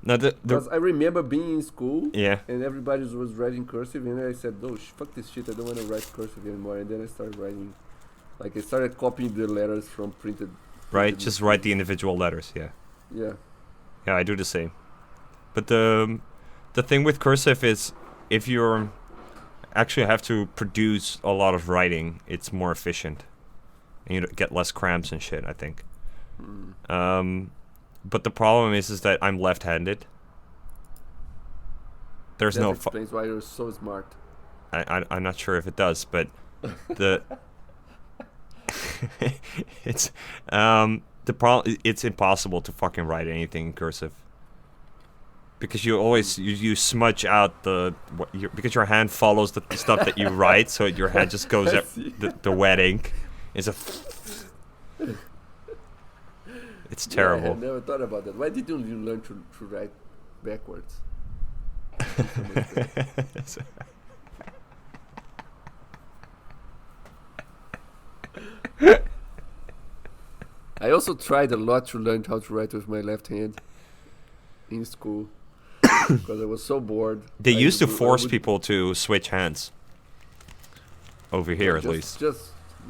No, Because I remember being in school, yeah. and everybody was writing cursive, and I said, "No, fuck this shit! I don't want to write cursive anymore." And then I started writing, like I started copying the letters from printed. Right, just write the individual letters. Yeah. Yeah. Yeah, I do the same. But the thing with cursive is, if you're actually have to produce a lot of writing, it's more efficient, and you get less cramps and shit, I think. But the problem is that I'm left-handed. There's That no. explains why you're so smart. I'm not sure if it does, but the it's the problem. It's impossible to fucking write anything in cursive because you always you smudge out because your hand follows the stuff that you write, so your hand just goes at the wet ink is a. It's terrible. Yeah, I never thought about that. Why didn't you learn to write backwards? I also tried a lot to learn how to write with my left hand in school because I was so bored. They used to force people to switch hands. Over here, at least.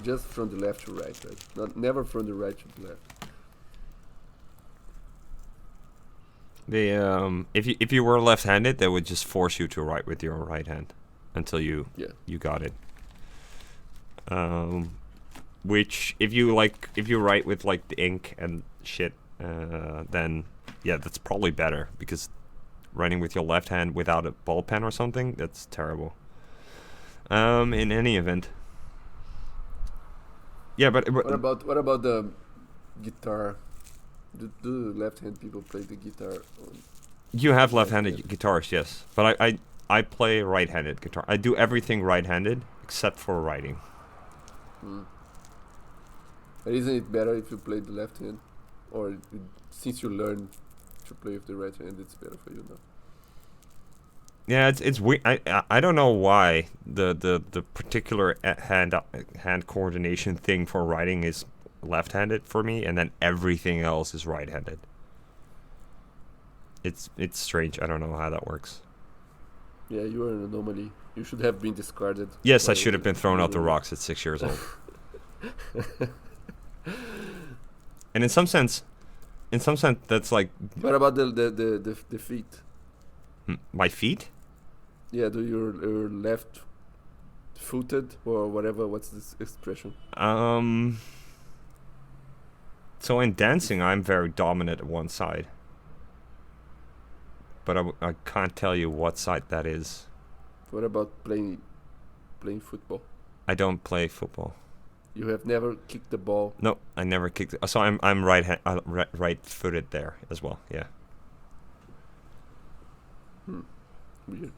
Just from the left to right, right? Never from the right to the left. If you were left-handed, they would just force you to write with your right hand until you got it. Which if you write with like the ink and shit, then yeah, that's probably better because writing with your left hand without a ball pen or something, that's terrible. In any event. Yeah, but what about the guitar? Do left-hand people play the guitar? You have left-handed guitars, yes, but I play right-handed guitar. I do everything right-handed except for writing. Isn't it better if you play the left hand, or since you learn to play with the right hand, it's better for you now? Yeah, it's weird. I don't know why the particular hand coordination thing for writing is left-handed for me, and then everything else is right-handed. It's strange. I don't know how that works. Yeah, you are an anomaly. You should have been discarded. Yes, I should have been thrown out the rocks at 6 years old. And in some sense, that's like. What about the feet? My feet? Yeah, do you're left-footed or whatever? What's this expression? So in dancing, I'm very dominant at one side. But I can't tell you what side that is. What about playing football? I don't play football. You have never kicked the ball? No, I never kicked it. So I'm right-footed there as well. Yeah. Weird.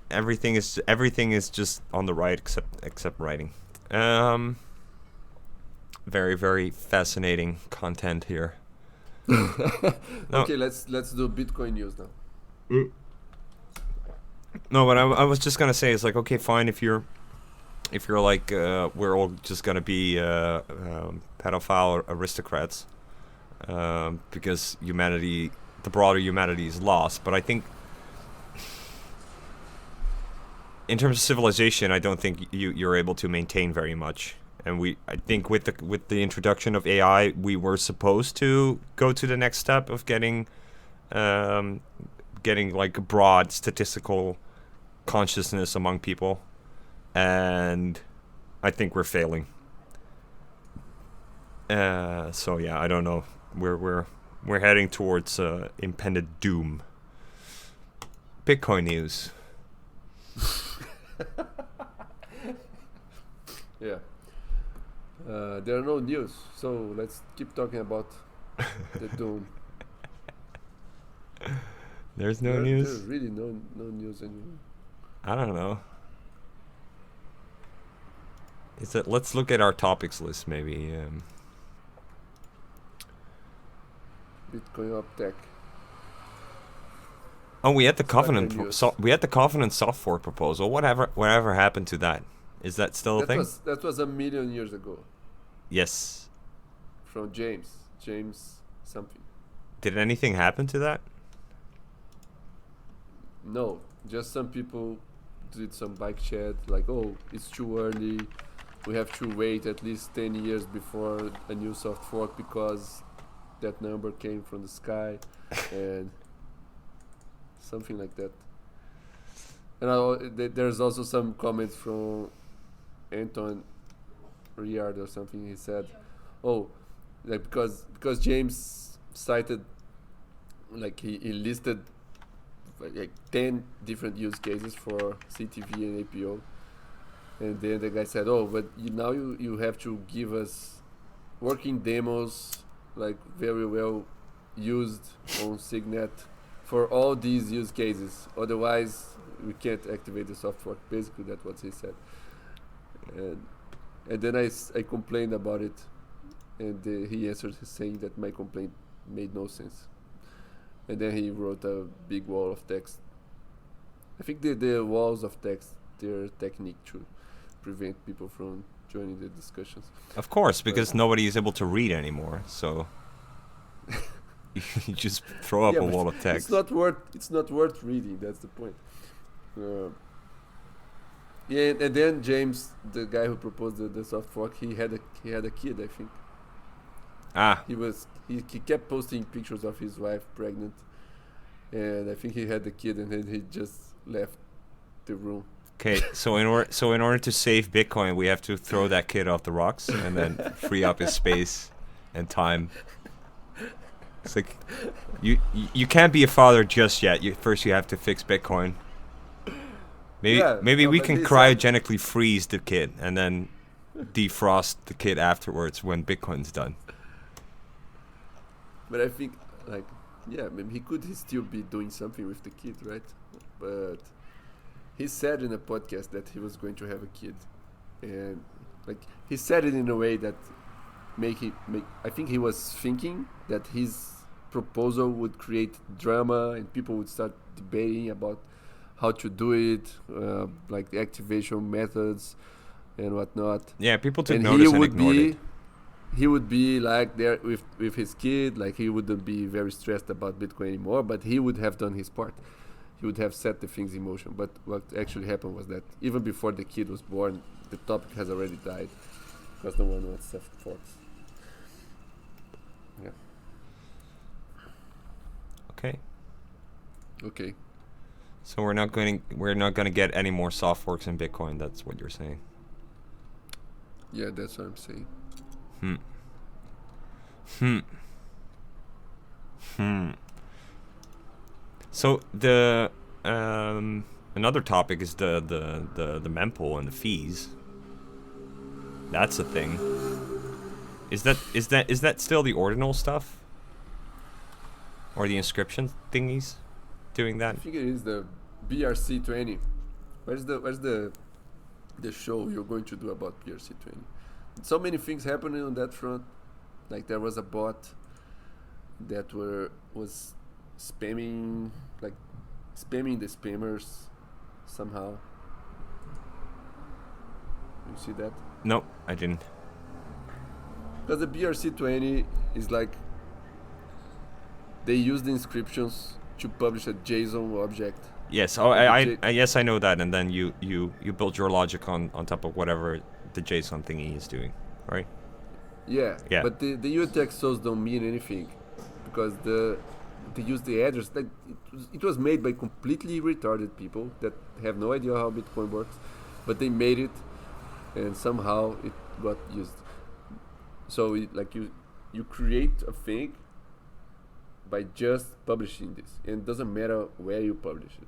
Everything is just on the right except writing. Very, very fascinating content here. Okay, let's do Bitcoin news now. No, but I was just gonna say, it's like, okay, fine, if you're like we're all just gonna be pedophile aristocrats because the broader humanity is lost. But I think in terms of civilization, I don't think you're able to maintain very much And I think with the introduction of AI, we were supposed to go to the next step of getting like a broad statistical consciousness among people, and I think we're failing. So yeah, I don't know. We're heading towards impended doom. Bitcoin news. Yeah. There are no news, so let's keep talking about the doom. There's no news? There's really no news anymore. I don't know. Let's look at our topics list, maybe. Bitcoin up tech. Oh, we had the Covenant Covenant soft fork proposal. Whatever happened to that? Is that still a thing? That was 1 million years ago. Yes. From James something. Did anything happen to that? No, just some people did some bike chat, like, oh, it's too early. We have to wait at least 10 years before a new soft fork because that number came from the sky, and something like that. And there's also some comments from Anton Riard or something. He said, oh, like because James cited, like he listed like 10 different use cases for CTV and APO, and then the guy said, oh, but now you have to give us working demos, like very well used on Signet for all these use cases, otherwise we can't activate the soft fork. Basically that's what he said, and then I complained about it, and he answered saying that my complaint made no sense. And then he wrote a big wall of text. I think the walls of text, they're a technique to prevent people from joining the discussions. Of course, because nobody is able to read anymore. So you just throw up a wall of text. It's not worth reading. That's the point. Yeah, and then James, the guy who proposed the soft fork, he had a kid, I think. He kept posting pictures of his wife pregnant, and I think he had the kid, and then he just left the room. Okay, so in order to save Bitcoin, we have to throw that kid off the rocks and then free up his space and time. It's like you can't be a father just yet. First you have to fix Bitcoin. Maybe we can cryogenically freeze the kid and then defrost the kid afterwards when Bitcoin's done. But I think, like, yeah, maybe he could still be doing something with the kid, right? But he said in a podcast that he was going to have a kid, and like he said it in a way that I think he was thinking that his proposal would create drama and people would start debating about how to do it, like the activation methods and whatnot. Yeah, people took notice and ignored it. He would be like there with his kid, like he wouldn't be very stressed about Bitcoin anymore, but he would have done his part. He would have set the things in motion. But what actually happened was that even before the kid was born, the topic has already died because no one wants soft forks. Yeah. Okay. So we're not going to get any more soft forks in Bitcoin. That's what you're saying. Yeah, that's what I'm saying. So the another topic is the mempool and the fees. That's a thing. Is that still the ordinal stuff? Or the inscription thingies doing that? I think it is the BRC20. Where's the show you're going to do about BRC20? So many things happening on that front. Like there was a bot that was spamming the spammers somehow. You see that? No, I didn't. Because the BRC20 is like they use the inscriptions to publish a JSON object. Yes, I know that, and then you build your logic on top of whatever the JSON thingy is doing, right? Yeah. Yeah. But the UTXOs don't mean anything, because they use the address. Like it was made by completely retarded people that have no idea how Bitcoin works, but they made it, and somehow it got used. So you create a thing by just publishing this, and it doesn't matter where you publish it,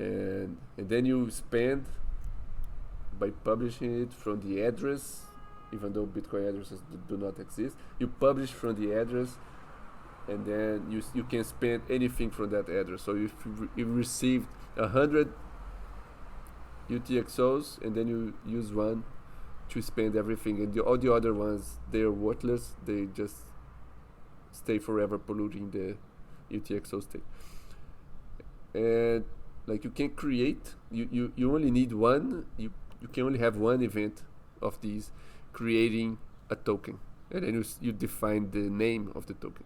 and then you spend by publishing it from the address, even though Bitcoin addresses do not exist. You publish from the address, and then you can spend anything from that address. So if you received 100 UTXOs, and then you use one to spend everything, and all the other ones, they're worthless. They just stay forever polluting the UTXO state. And like you can create, you only need one. You can only have one event of these creating a token, and then you define the name of the token.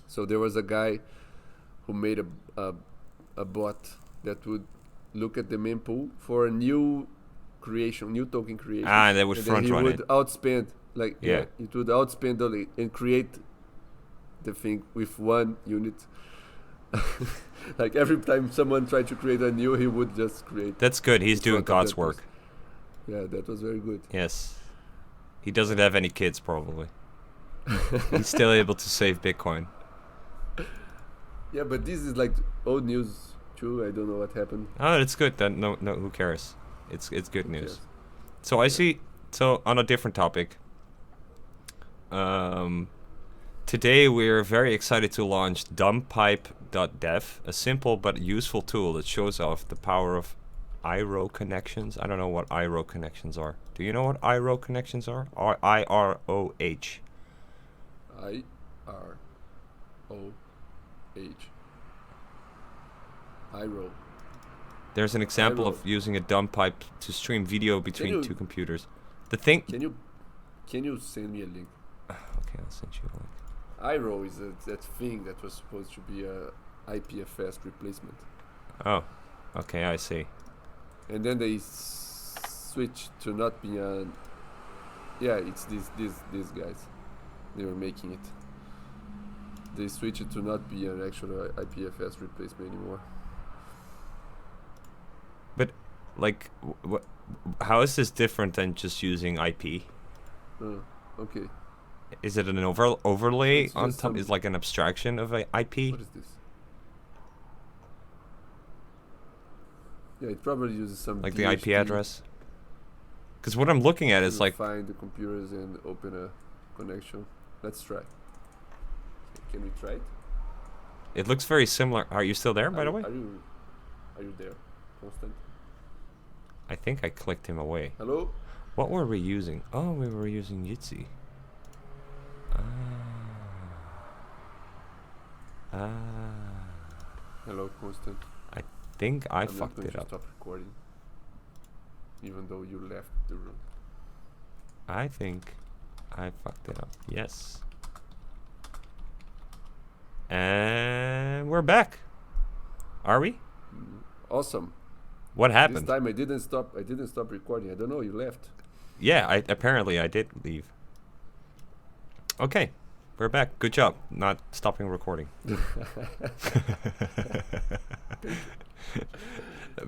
So there was a guy who made a bot that would look at the mempool for a new token creation. And that would front run it. He would outspend, it would outspend and create the thing with one unit. Like every time someone tried to create a new, he would just create. That's good. He's doing God's work. Yeah, that was very good. Yes. He doesn't have any kids, probably. He's still able to save Bitcoin. Yeah, but this is like old news too. I don't know what happened. Oh, it's good. Then no, who cares? It's good news. So I see. So on a different topic. Today we're very excited to launch dumbpipe.dev, a simple but useful tool that shows off the power of iroh connections. I don't know what iroh connections are. Do you know what iroh connections are? Or IROH? IROH. iroh. There's an example iroh. of using a dumb pipe to stream video between two computers. The thing. Can you send me a link? Okay, I'll send you a link. iroh is that thing that was supposed to be a IPFS replacement. Oh, okay, I see. And then they switched to not be a. Yeah, it's these guys. They were making it. They switched it to not be an actual IPFS replacement anymore. But, like, how is this different than just using IP? Okay. Is it an overlay It's on just top? Is like an abstraction of a IP? What is this? Yeah, it probably uses some Like DHT the IP address? Because what I'm looking at is to like... find the computers and open a connection. Let's try. Can we try it? It looks very similar. Are you still there, by the way? Are you there, Constant? I think I clicked him away. Hello? What were we using? Oh, we were using Jitsi. Hello, Constant. I think I I'm not fucked going it to up. Stop recording, even though you left the room. I think I fucked it up. Yes. And we're back. Are we? Awesome. What This happened? time I didn't stop recording. I don't know. You left. Yeah, apparently I did leave. Okay, we're back. Good job not stopping recording.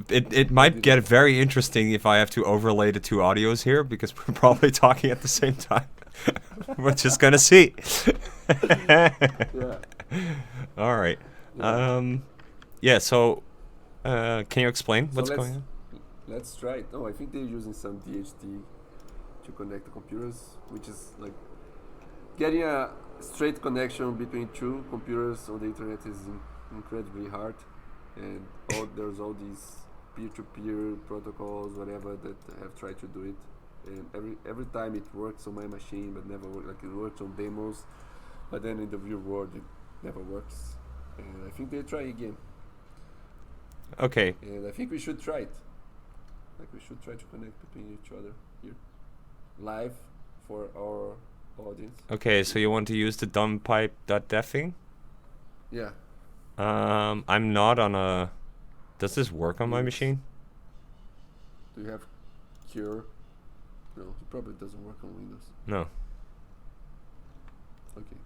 It might get very interesting if I have to overlay the two audios here, because we're probably talking at the same time. We're just gonna see. Yeah. All right. Yeah. Yeah. So, can you explain So what's going on? Let's try it. No, I think they're using some DHT to connect the computers, which is like getting a straight connection between two computers on the internet is incredibly hard, and there's all these peer-to-peer protocols, whatever, that have tried to do it, and every time it works on my machine, but never works. Like it works on demos, but then in the real world it never works. And I think they try again. Okay. And I think we should try it. Like we should try to connect between each other here, live for our audience. Okay. So you want to use the dumbpipe.dev thing? Yeah. I'm not on a. Does this work on my Yes. machine? Do you have Cure? No, it probably doesn't work on Windows. No. Okay.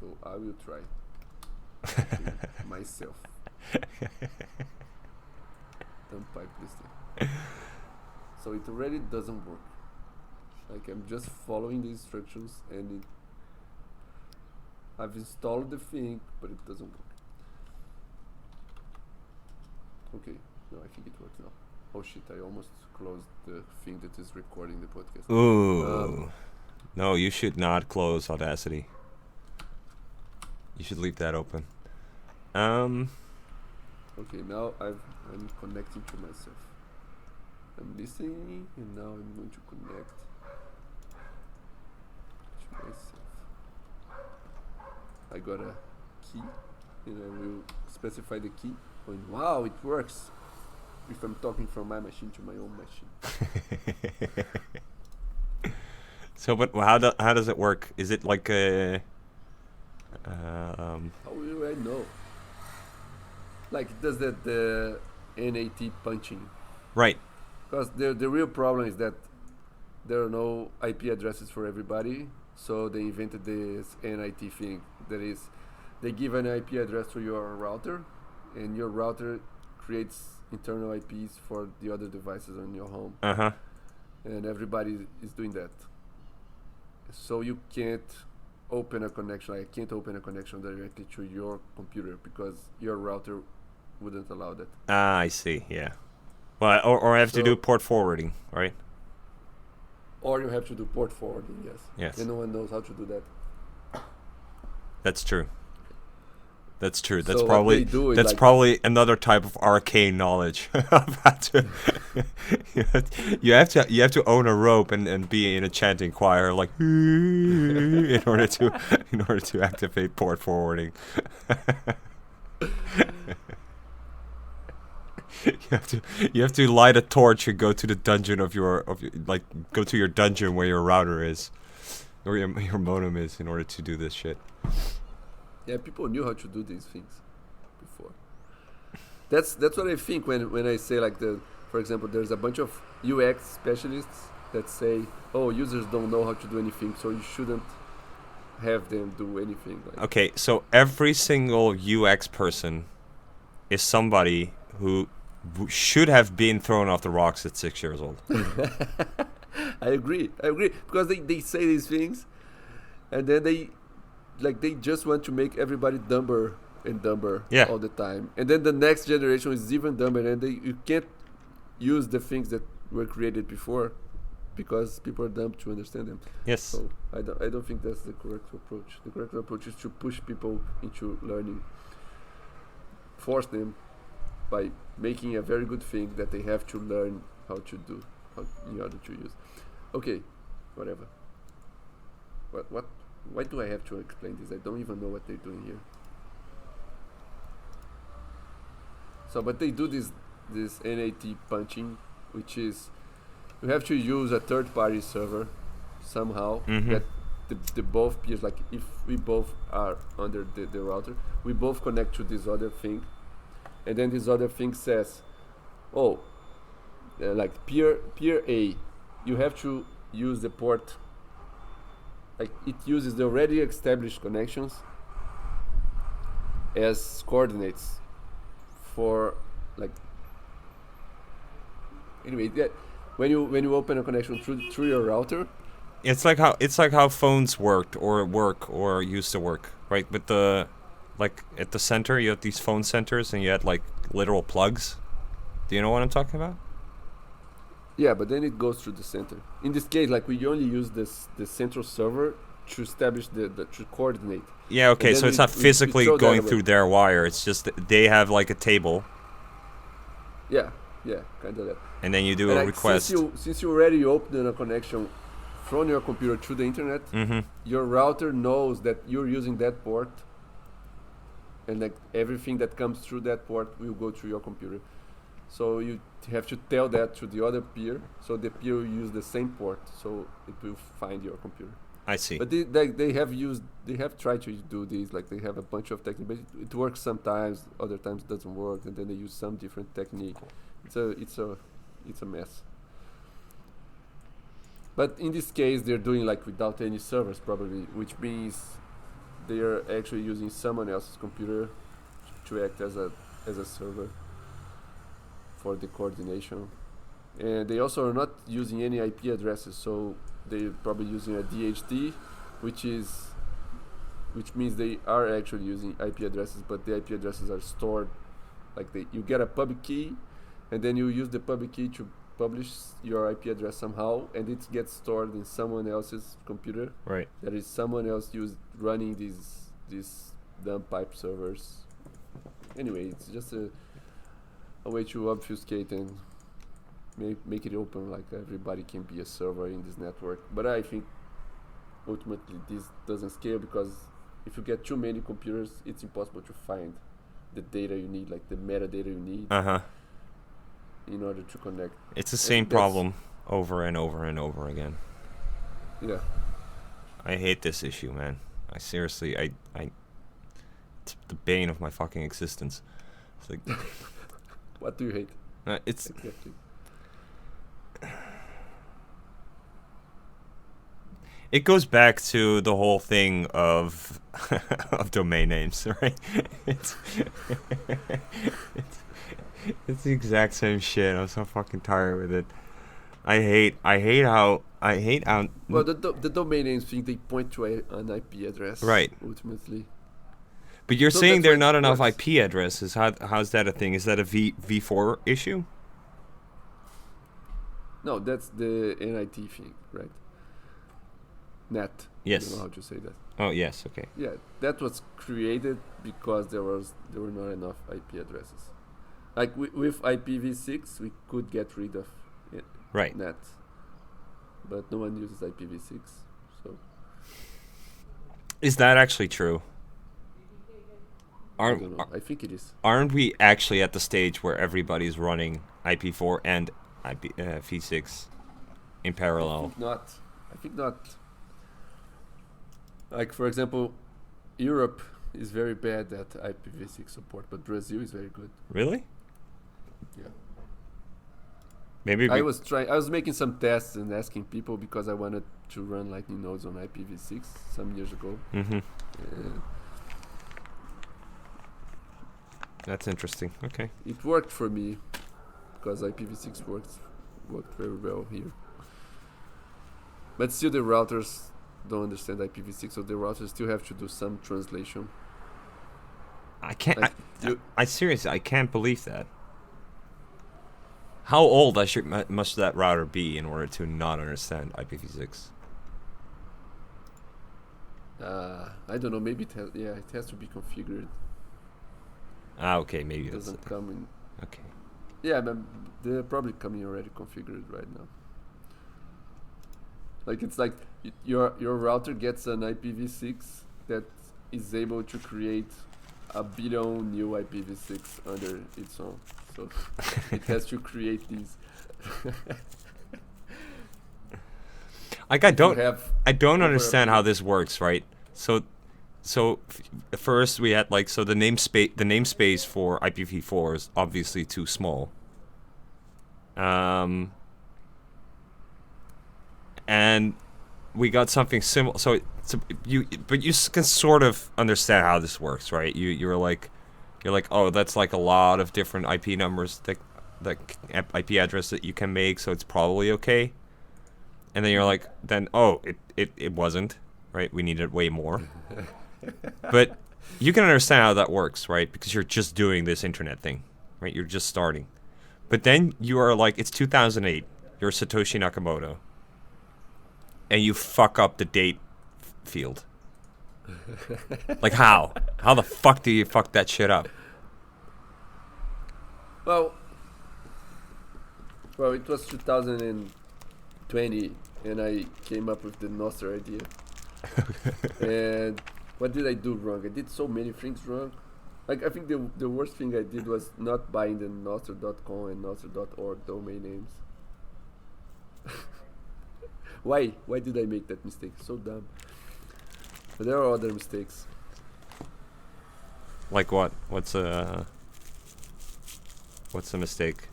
So I will try myself. Don't pipe this thing. So it already doesn't work. Like I'm just following the instructions and I've installed the thing, but it doesn't work. Okay, no, I think it works now. Oh shit, I almost closed the thing that is recording the podcast. Ooh. No, you should not close Audacity. You should leave that open. Okay, now I'm connecting to myself. I'm listening, and now I'm going to connect to myself. I got a key, and I will specify the key. And wow, it works! If I'm talking from my machine to my own machine. So, but how does it work? Is it like a? How will I know? Like, does that the NAT punching? Right. Because the real problem is that there are no IP addresses for everybody, so they invented this NIT thing. That is, they give an IP address to your router, and your router creates internal IPs for the other devices on your home. Uh-huh. And everybody is doing that. So you can't open a connection. I can't open a connection directly to your computer because your router wouldn't allow that. Ah, I see. Yeah. Well, or I have to do port forwarding, right? Or you have to do port forwarding, yes. Yes. And no one knows how to do that. That's true. That's true. That's So probably what they do is that's like probably another type of arcane knowledge. you have to own a rope and be in a chanting choir like in order to activate port forwarding. you have to light a torch and go to the dungeon of your like go to your dungeon where your router is or your modem is in order to do this shit. Yeah, people knew how to do these things before. That's what I think when I say like for example, there's a bunch of UX specialists that say, oh, users don't know how to do anything, so you shouldn't have them do anything. Like Okay, so every single UX person is somebody who should have been thrown off the rocks at 6 years old. I agree because they say these things and then they just want to make everybody dumber and dumber all the time, and then the next generation is even dumber, and you can't use the things that were created before because people are dumb to understand them. Yes. So I don't think that's the correct approach. The correct approach is to push people into learning, force them by making a very good thing that they have to learn how to do in order to use. Okay, whatever. What? Why do I have to explain this? I don't even know what they're doing here. So, but they do this NAT punching, which is you have to use a third-party server somehow that the both peers, like if we both are under the router, we both connect to this other thing, and then this other thing says, oh, like peer A, you have to use the port. Like it uses the already established connections as coordinates for like. Anyway, when you open a connection through your router, it's like how phones work or used to work, right? With the like at the center, you have these phone centers, and you had like literal plugs. Do you know what I'm talking about? Yeah, but then it goes through the center. In this case, like we only use the central server to establish to coordinate. Yeah, okay, so it's not physically going through their wire. It's just that they have like a table. Yeah, kind of that. And then you do a request. Since you already opened a connection from your computer to the internet, your router knows that you're using that port, and like everything that comes through that port will go through your computer. So you have to tell that to the other peer, so the peer will use the same port, so it will find your computer. I see. But they have tried to do this, like they have a bunch of techniques, but it works sometimes, other times it doesn't work, and then they use some different technique. It's a mess. But in this case, they're doing like without any servers probably, which means they are actually using someone else's computer to act as a server for the coordination. And they also are not using any IP addresses, so they're probably using a DHT, which means they are actually using IP addresses, but the IP addresses are stored. Like you get a public key, and then you use the public key to publish your IP address somehow, and it gets stored in someone else's computer. Right. There is someone else running these dumb pipe servers. Anyway, it's just a way to obfuscate and make it open, like everybody can be a server in this network. But I think ultimately this doesn't scale, because if you get too many computers, it's impossible to find the data you need, like the metadata you need, in order to connect. It's the same problem over and over and over again. Yeah. I hate this issue, man. I seriously, it's the bane of my fucking existence. It's like, what do you hate? It's exactly. It goes back to the whole thing of of domain names, right? It's the exact same shit. I'm so fucking tired with it. I hate how. Well, the domain names thing, they point to an IP address, right? Ultimately. But you're So saying that's there are what not enough works. IP addresses. How's that a thing? Is that a V4 issue? No, that's the NIT thing, right? Net. Yes. I don't know how to say that. Oh yes. Okay. Yeah, that was created because there were not enough IP addresses. Like with IPv6, we could get rid of it, Right. net, but no one uses IPv6, so Is that actually true? I don't know. I think it is. Aren't we actually at the stage where everybody's running IP4 and V6 in parallel? I think not. Like, for example, Europe is very bad at IPv6 support, but Brazil is very good. Really? Yeah. Maybe I was making some tests and asking people because I wanted to run Lightning nodes on IPv6 some years ago. Mm-hmm. And That's interesting. Okay. it worked for me because IPv6 worked very well here. But still, the routers don't understand IPv6, so the routers still have to do some translation. I can't. Like I seriously, I can't believe that. How old must that router be in order to not understand IPv6? I don't know. Maybe it has to be configured. Okay, maybe It that's doesn't come in. okay. Yeah, but they're probably coming already configured right now. Like, it's like your router gets an IPv6 that is able to create 1 billion new IPv6 under its own. So it has to create these. Like I don't over understand a how this works, right? So first we had like the namespace for IPv4 is obviously too small. And we got something similar. So you can sort of understand how this works, right? You're like, oh, that's like a lot of different IP numbers that IP address that you can make, so it's probably okay. And then you're like, it wasn't, right? We needed way more. But you can understand how that works, right? Because you're just doing this internet thing, right? You're just starting. But then you are like, it's 2008. You're Satoshi Nakamoto. And you fuck up the date field. Like how? How the fuck do you fuck that shit up? Well, it was 2020, and I came up with the Nostr idea. And what did I do wrong? I did so many things wrong. Like, I think the worst thing I did was not buying the nostr.com and nostr.org domain names. Why did I make that mistake? So dumb. But there are other mistakes. Like what? What's a mistake?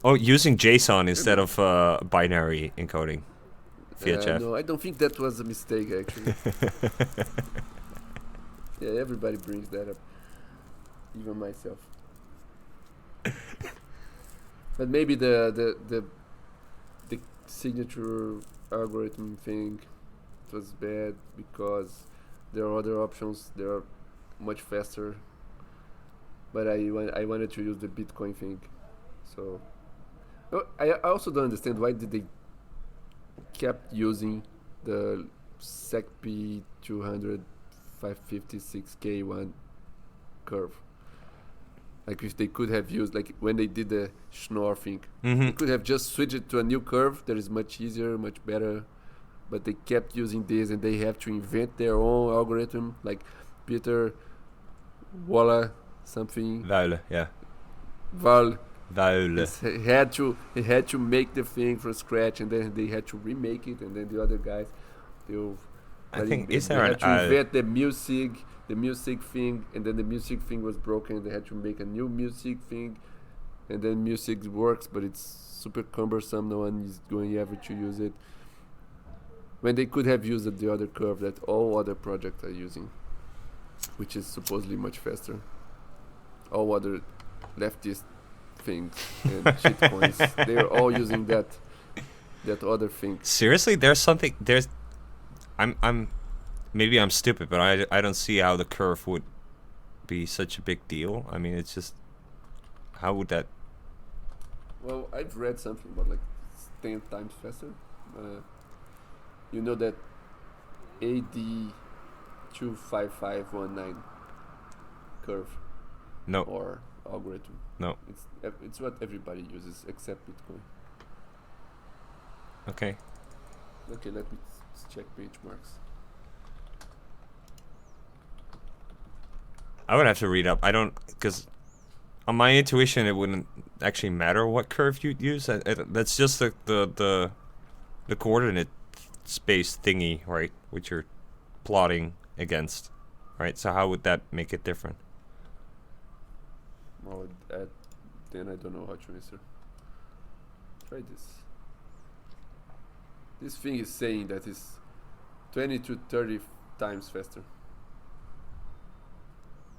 Oh, using JSON instead of binary encoding. fiatjaf. No, I don't think that was a mistake actually. Yeah, everybody brings that up, even myself. But maybe the signature algorithm thing was bad because there are other options. They are much faster. But I wanted to use the Bitcoin thing, so I also don't understand why did they kept using the SecP 200 556K1 curve. Like if they could have used, like when they did the Schnorr thing, they could have just switched it to a new curve that is much easier, much better. But they kept using this, and they have to invent their own algorithm. Like Peter Walla something. Vuile, yeah. Val. Vuile. He had to make the thing from scratch, and then they had to remake it, and then the other guys, I think they is there had an to invent the music thing, and then the music thing was broken, and they had to make a new music thing, and then music works, but it's super cumbersome. No one is going ever to use it. When they could have used the other curve that all other projects are using, which is supposedly much faster. All other leftist things and shitcoins, they're all using that other thing. Seriously, I'm maybe I'm stupid, but I don't see how the curve would be such a big deal. I mean, it's just, how would that? Well, I've read something about like 10 times faster. You know that AD 25519 curve? No. Or algorithm? No. It's what everybody uses except Bitcoin. Okay. Okay, let me check benchmarks. I would have to read up. I don't, because on my intuition, it wouldn't actually matter what curve you'd use. That's just the coordinate space thingy, right, which you're plotting against, right? So how would that make it different? Well, then I don't know how to answer. Try this. This thing is saying that it's 20 to 30 times faster.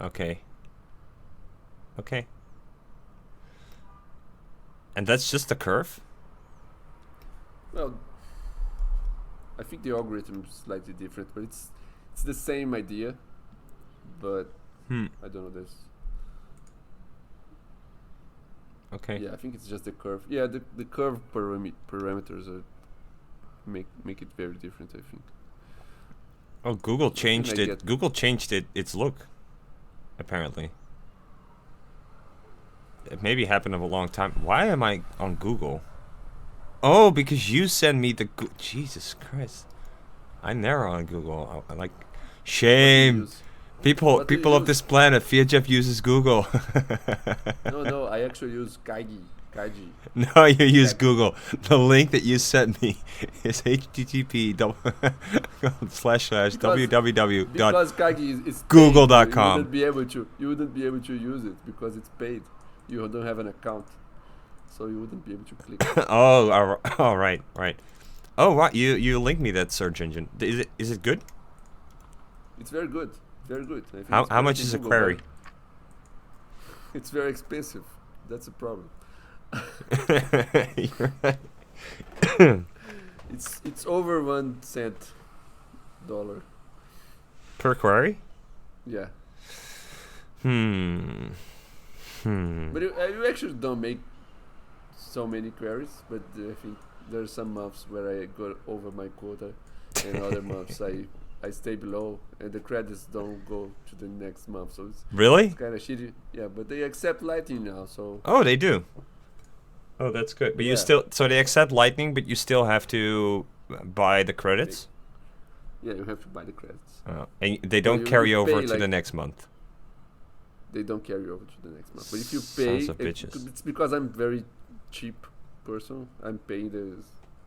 Okay. Okay. And that's just the curve? Well, I think the algorithm is slightly different, but it's the same idea. But I don't know this. Okay. Yeah, I think it's just the curve. Yeah, the curve parameters are make it very different, I think. Oh, Google changed it. Google changed its look, apparently. It maybe happened a long time. Why am I on Google? Oh, because you send me the Jesus Christ. I'm never on Google. I like shame. People of this planet, fiatjaf uses Google. No, I actually use Kaiji. No, you use Google. The link that you sent me is http://www. Because Kaiji is google.com. You wouldn't be able to use it because it's paid. You don't have an account, so you wouldn't be able to click. Oh, right. Oh, right. You linked me that search engine. Is it good? It's very good. Very good. How much is a query? It's very expensive. That's a problem. You're right. It's over 1 cent dollar per query. Yeah. But you actually don't make so many queries, but I think there are some months where I go over my quota, and other months I stay below, and the credits don't go to the next month. So it's kind of shitty. Yeah, but they accept Lightning now, so. Oh, they do. Oh, that's good. But you still, so they accept Lightning, but you still have to buy the credits? Yeah, you have to buy the credits. And they don't carry over to the next month? They don't carry over to the next month. But if you pay, it's because I'm very cheap person. I'm paying the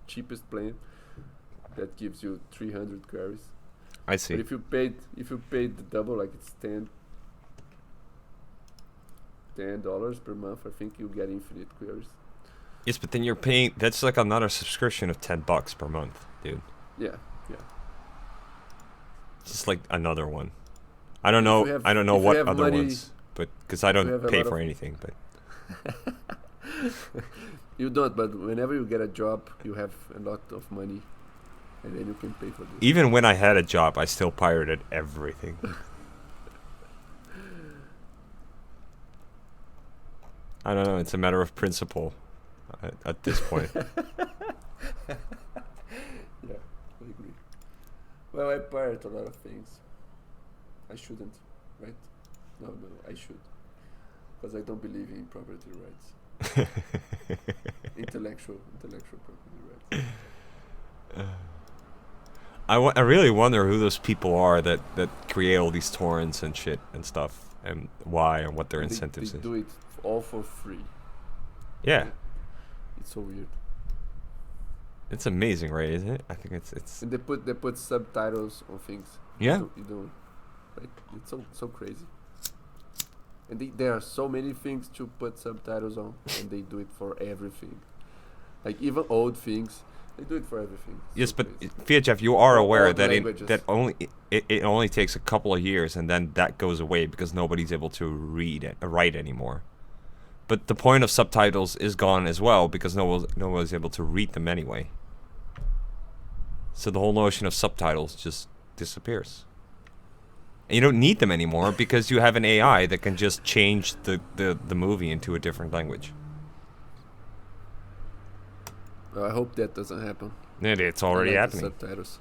cheapest plan that gives you 300 queries. I see. But if you paid the double, like it's $10 per month, I think you get infinite queries. Yes, but then you're paying. That's like another subscription of $10 per month, dude. Yeah. Just like another one. I don't know. I don't know what other ones, but because I don't pay for anything. But you don't. But whenever you get a job, you have a lot of money, and then you can pay for this. Even when I had a job, I still pirated everything. I don't know. It's a matter of principle at this point. Yeah, I agree. Well, I pirate a lot of things. I shouldn't, right? No, I should. Because I don't believe in property rights. Intellectual property rights. I really wonder who those people are that create all these torrents and shit and stuff, and why and what their incentives they is. Do it all for free. Yeah. It's so weird. It's amazing, right? Isn't it? I think it's. And they put subtitles on things. Yeah. You don't, right? It's so crazy. And there are so many things to put subtitles on, and they do it for everything. Like even old things, they do it for everything. Yes, so but crazy. fiatjaf, you are aware that it only takes a couple of years, and then that goes away because nobody's able to write anymore. But the point of subtitles is gone as well because nobody's able to read them anyway. So the whole notion of subtitles just disappears. And you don't need them anymore because you have an AI that can just change the movie into a different language. I hope that doesn't happen. It's already happening. Subtitles.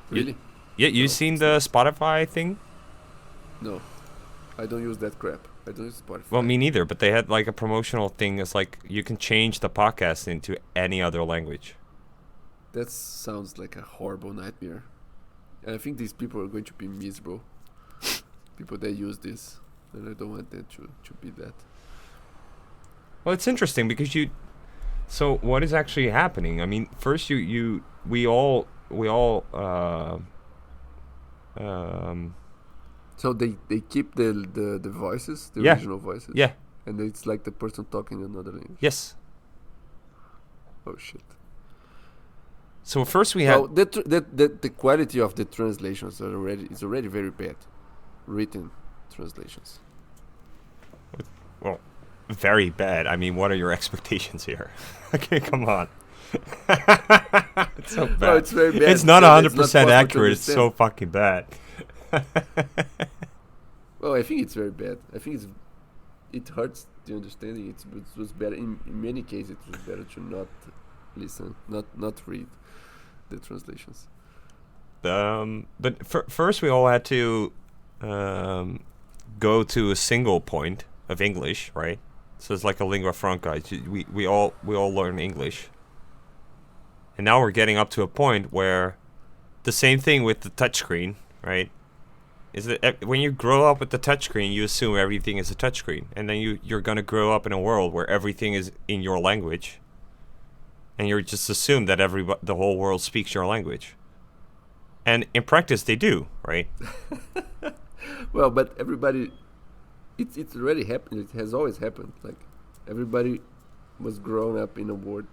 Really? You seen the Spotify thing? No, I don't use that crap. I don't use Spotify. Well, me neither, but they had like a promotional thing. It's like you can change the podcast into any other language. That sounds like a horrible nightmare. And I think these people are going to be miserable. People that use this. And I don't want them to be that. Well, it's interesting because so what is actually happening? I mean, first we all So they keep the voices, the Yeah. original voices. Yeah. And it's like the person talking another language. Yes. Oh shit. So first we had Well, the quality of the translations is already very bad. Written translations. well, very bad. I mean, what are your expectations here? Okay, come on. It's so bad. No, it's very bad. It's not because it's 100% possible to accurate. It's understand. so fucking bad. Well, I think it's very bad. I think it hurts the understanding. It was better in many cases. It was better to not listen, not read the translations. But first we all had to go to a single point of English, right? So it's like a lingua franca. We all learn English, and now we're getting up to a point where the same thing with the touchscreen, right? Is that when you grow up with the touchscreen, you assume everything is a touchscreen, and then you're gonna grow up in a world where everything is in your language, and you're just assume that the whole world speaks your language. And in practice, they do, right? Well, but everybody, it's already happened. It has always happened. Like everybody was growing in a world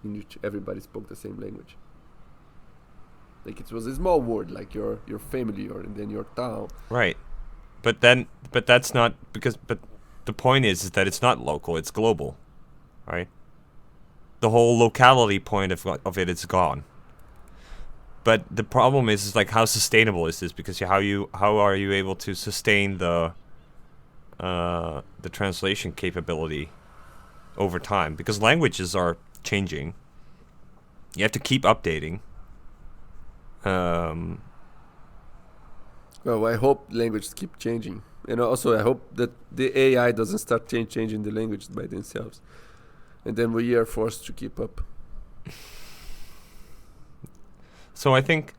in which everybody spoke the same language. Like it was a small world, like your family and then your town. Right. But that's not but the point is that it's not local, it's global. Right? The whole locality point of it is gone. But the problem is like how sustainable is this? Because how are you able to sustain the translation capability over time? Because languages are changing. You have to keep updating. Well, I hope languages keep changing, and also I hope that the AI doesn't start changing the language by themselves, and then we are forced to keep up. So I think,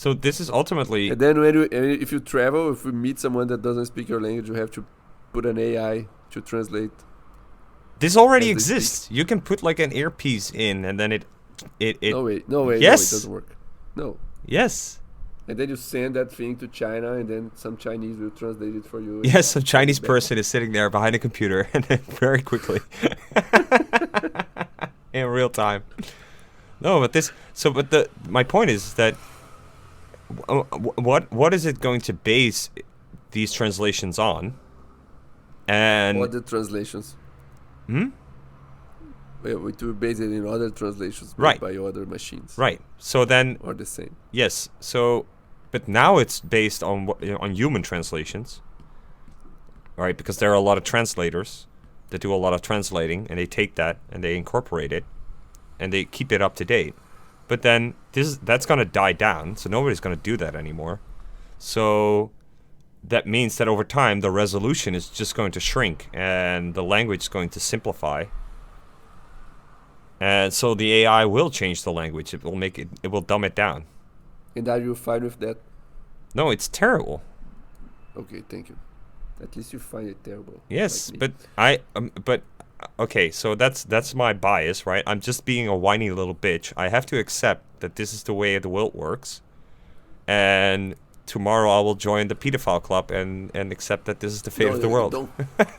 this is ultimately. And then if you travel, if you meet someone that doesn't speak your language, you have to put an AI to translate. This already exists. You can put like an earpiece in, and then it. No way. Yes. No, it doesn't work. No. Yes. And then you send that thing to China, and then some Chinese will translate it for you. Yes, some Chinese person is sitting there behind a computer, and then very quickly, in real time. No, but this. So, but my point is that what is it going to base these translations on? And Other translations. Hmm? Well, it will base it in other translations made Right. by other machines. Right. So then, Or the same. yes. So, but now it's based on on human translations, right? Because there are a lot of translators that do a lot of translating, and they take that and they incorporate it, and they keep it up to date. But then that's gonna die down, so nobody's gonna do that anymore. So that means that over time the resolution is just going to shrink, and the language is going to simplify. And so the AI will change the language. It will make it. It will dumb it down. And are you fine with that? No, it's terrible. Okay, thank you. At least you find it terrible. Yes, like me. but okay. So that's my bias, right? I'm just being a whiny little bitch. I have to accept that this is the way the world works, and tomorrow I will join the pedophile club and accept that this is the fate of the world.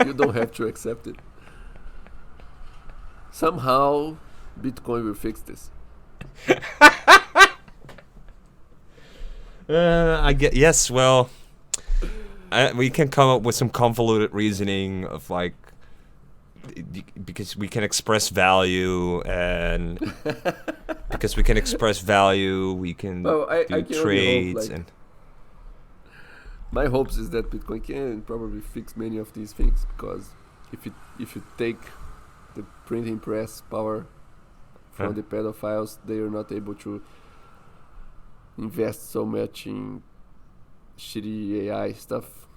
You don't have to accept it. Somehow, Bitcoin will fix this. I get yes. Well, we can come up with some convoluted reasoning of like because we can express value, and because we can express value, we can I do can only hope, trades like, and. My hopes is that Bitcoin can probably fix many of these things, because if you take the printing press power from the pedophiles, they are not able to invest so much in shitty AI stuff.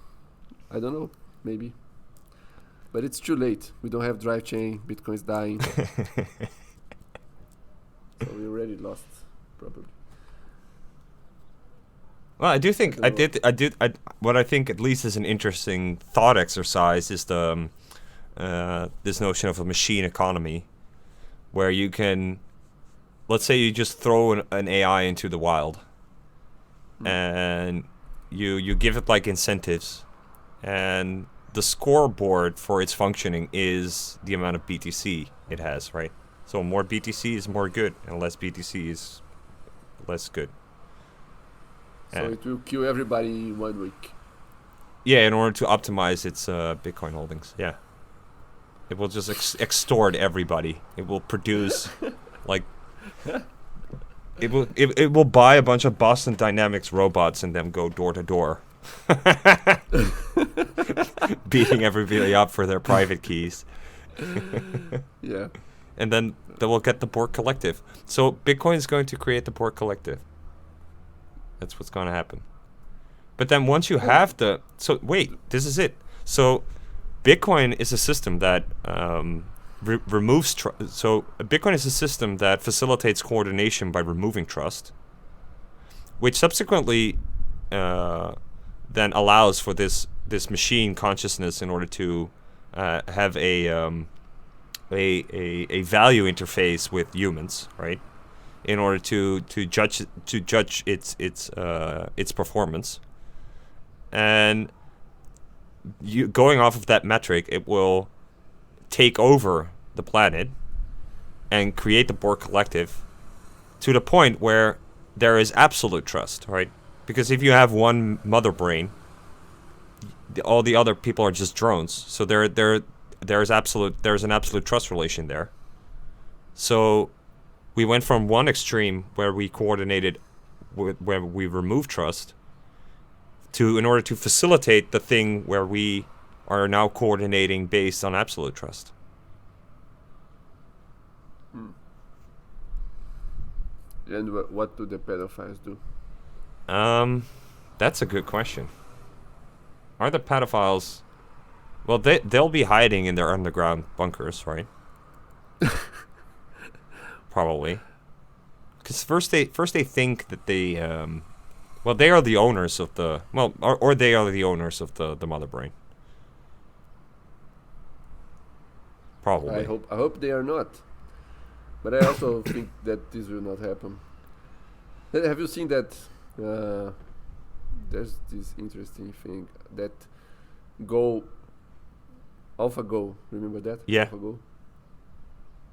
I don't know, maybe. But it's too late. We don't have drive chain, Bitcoin's dying. So we already lost, probably. Well, I do think what I think at least is an interesting thought exercise is the this notion of a machine economy, where you can, let's say you just throw an AI into the wild, and you give it like incentives, and the scoreboard for its functioning is the amount of BTC it has, right? So more BTC is more good, and less BTC is less good. So it will kill everybody in 1 week. Yeah, in order to optimize its Bitcoin holdings. Yeah, it will just extort everybody. It will produce like it will buy a bunch of Boston Dynamics robots and then go door to door, beating everybody up for their private keys. Yeah. And then they will get the Borg Collective. So Bitcoin is going to create the Borg Collective. That's what's going to happen. But then once you have so wait, this is it. So Bitcoin is a system that removes trust. So Bitcoin is a system that facilitates coordination by removing trust, which subsequently then allows for this machine consciousness in order to have a value interface with humans, right? In order to judge its performance, and going off of that metric, it will take over the planet and create the Borg Collective to the point where there is absolute trust, right? Because if you have one mother brain, all the other people are just drones. So there's an absolute trust relation there. So we went from one extreme where we coordinated, where we removed trust, to in order to facilitate the thing where we are now coordinating based on absolute trust. And what do the pedophiles do? That's a good question. Are the pedophiles? Well, they'll be hiding in their underground bunkers, right? Probably. Because first they think that they they are the owners of the or they are the owners of the mother brain. Probably. I hope they are not. But I also think that this will not happen. Have you seen that There's this interesting thing that Go, AlphaGo, remember that? Yeah. AlphaGo.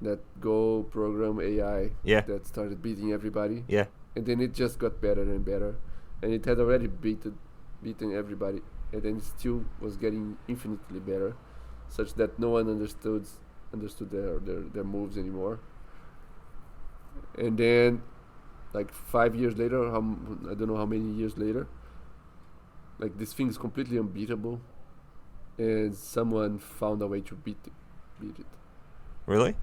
That Go program AI Yeah. that started beating everybody, Yeah. and then it just got better and better, and it had already beaten everybody, and then it still was getting infinitely better, such that no one understood their moves anymore. And then, like 5 years later, I don't know how many years later, like this thing is completely unbeatable, and someone found a way to beat it. Really?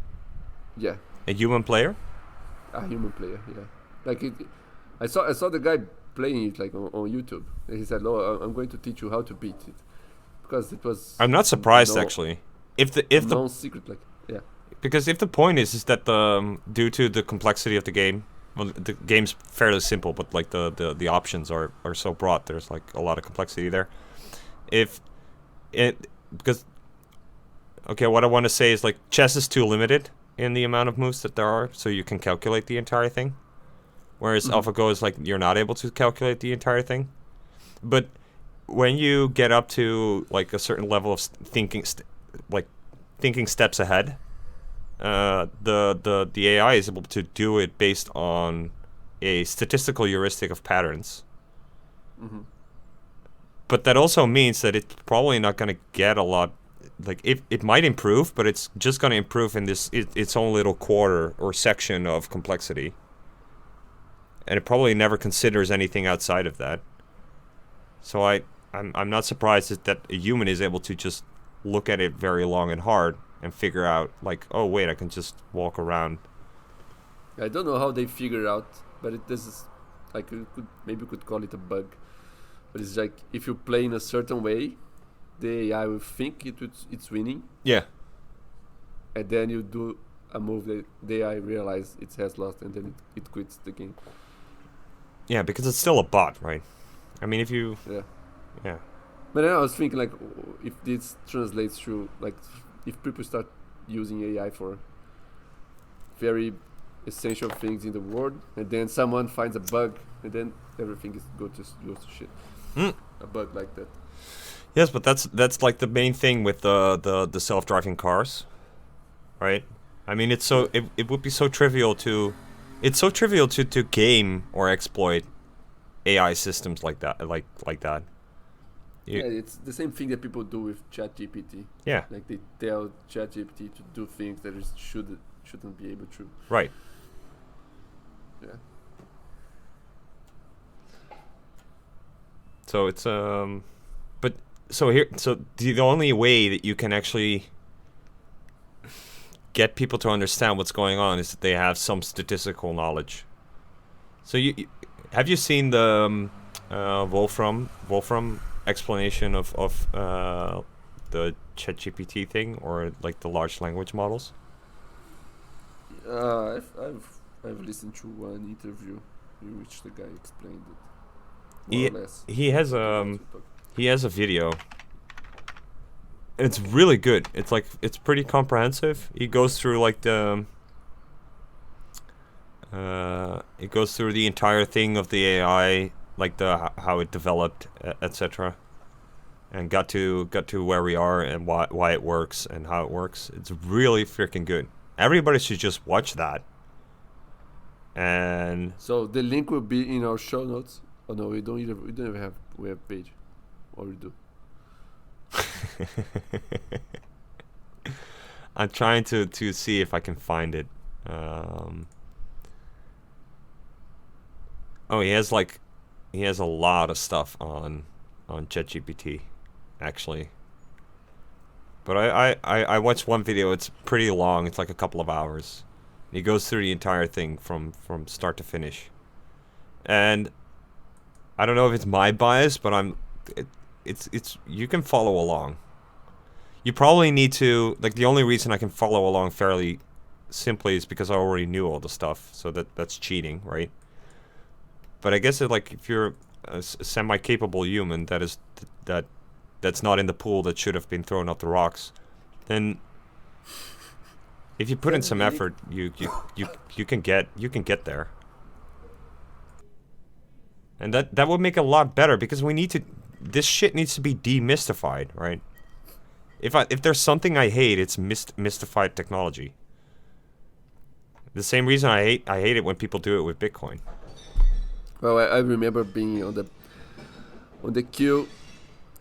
Yeah, A human player? a human player. Yeah, like I saw the guy playing it like on YouTube, and he said, "Oh, I'm going to teach you how to beat it," because it was. I'm not surprised no, actually. If the non-secret, like, yeah. because if the point is that due to the complexity of the game, well, the game's fairly simple, but like the options are so broad. There's like a lot of complexity there. If it because okay, what I want to say is like chess is too limited in the amount of moves that there are, so you can calculate the entire thing. Whereas AlphaGo is like you're not able to calculate the entire thing. But when you get up to like a certain level of thinking steps ahead, the AI is able to do it based on a statistical heuristic of patterns. Mm-hmm. But that also means that it's probably not going to get a lot. Like it might improve, but it's just going to improve in its own little quarter or section of complexity, and it probably never considers anything outside of that. So I'm not surprised that a human is able to just look at it very long and hard and figure out like, oh wait, I can just walk around. I don't know how they figure out, but this is like we could call it a bug. But it's like if you play in a certain way, the AI will think it's winning, Yeah. and then you do a move that the AI realize it has lost, and then it quits the game. Yeah, because it's still a bot, right? I mean, if you... Yeah. But then I was thinking like, if this translates to like, if people start using AI for very essential things in the world, and then someone finds a bug, and then everything goes to shit. A bug like that. Yes, but that's like the main thing with the self-driving cars, right? I mean, it's so it would be so trivial to, it's so trivial to game or exploit AI systems like that, like that. Yeah, it's the same thing that people do with ChatGPT. Yeah. Like they tell ChatGPT to do things that it shouldn't be able to. Right. Yeah. So it's but so the only way that you can actually get people to understand what's going on is that they have some statistical knowledge. So have you seen the Wolfram explanation of the ChatGPT thing, or like the large language models? I've listened to one interview in which the guy explained it. More or less. He has a video. It's really good. It's like it's pretty comprehensive. He goes through like it goes through the entire thing of the AI, like how it developed, etc. And got to where we are and why it works and how it works. It's really freaking good. Everybody should just watch that. And so the link will be in our show notes. Oh no, we don't even have web page, or we do. I'm trying to see if I can find it. Oh, he has a lot of stuff on ChatGPT, actually. But I watched one video. It's pretty long. It's like a couple of hours. He goes through the entire thing from start to finish. And I don't know if it's my bias, but it's you can follow along. You probably need to, like, the only reason I can follow along fairly simply is because I already knew all the stuff, so that's cheating, right? But I guess if you're a semi-capable human that's not in the pool that should have been thrown off the rocks, then if you put in some effort, you can get there. And that would make it a lot better because this shit needs to be demystified, right? If there's something I hate, it's mystified technology. The same reason I hate it when people do it with Bitcoin. Well, I remember being on the queue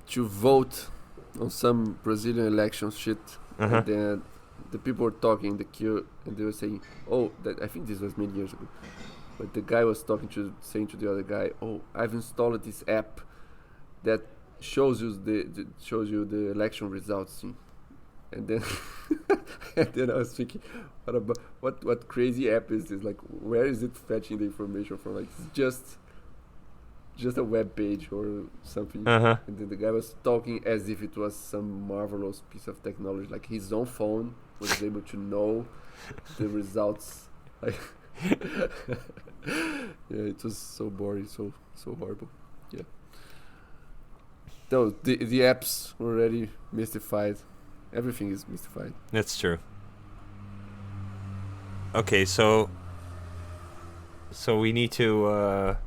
to vote on some Brazilian election shit, and then the people were talking in the queue, and they were saying, "Oh, I think this was many years ago." But the guy was saying to the other guy, "Oh, I've installed this app that shows you the election results." And then and then I was thinking, what crazy app is this? Like, where is it fetching the information from? Like, it's just a web page or something. And then the guy was talking as if it was some marvelous piece of technology, like his own phone was able to know the results. Like, yeah, it was so boring, so horrible. Yeah. No, the apps were already mystified. Everything is mystified. That's true. Okay, so we need to.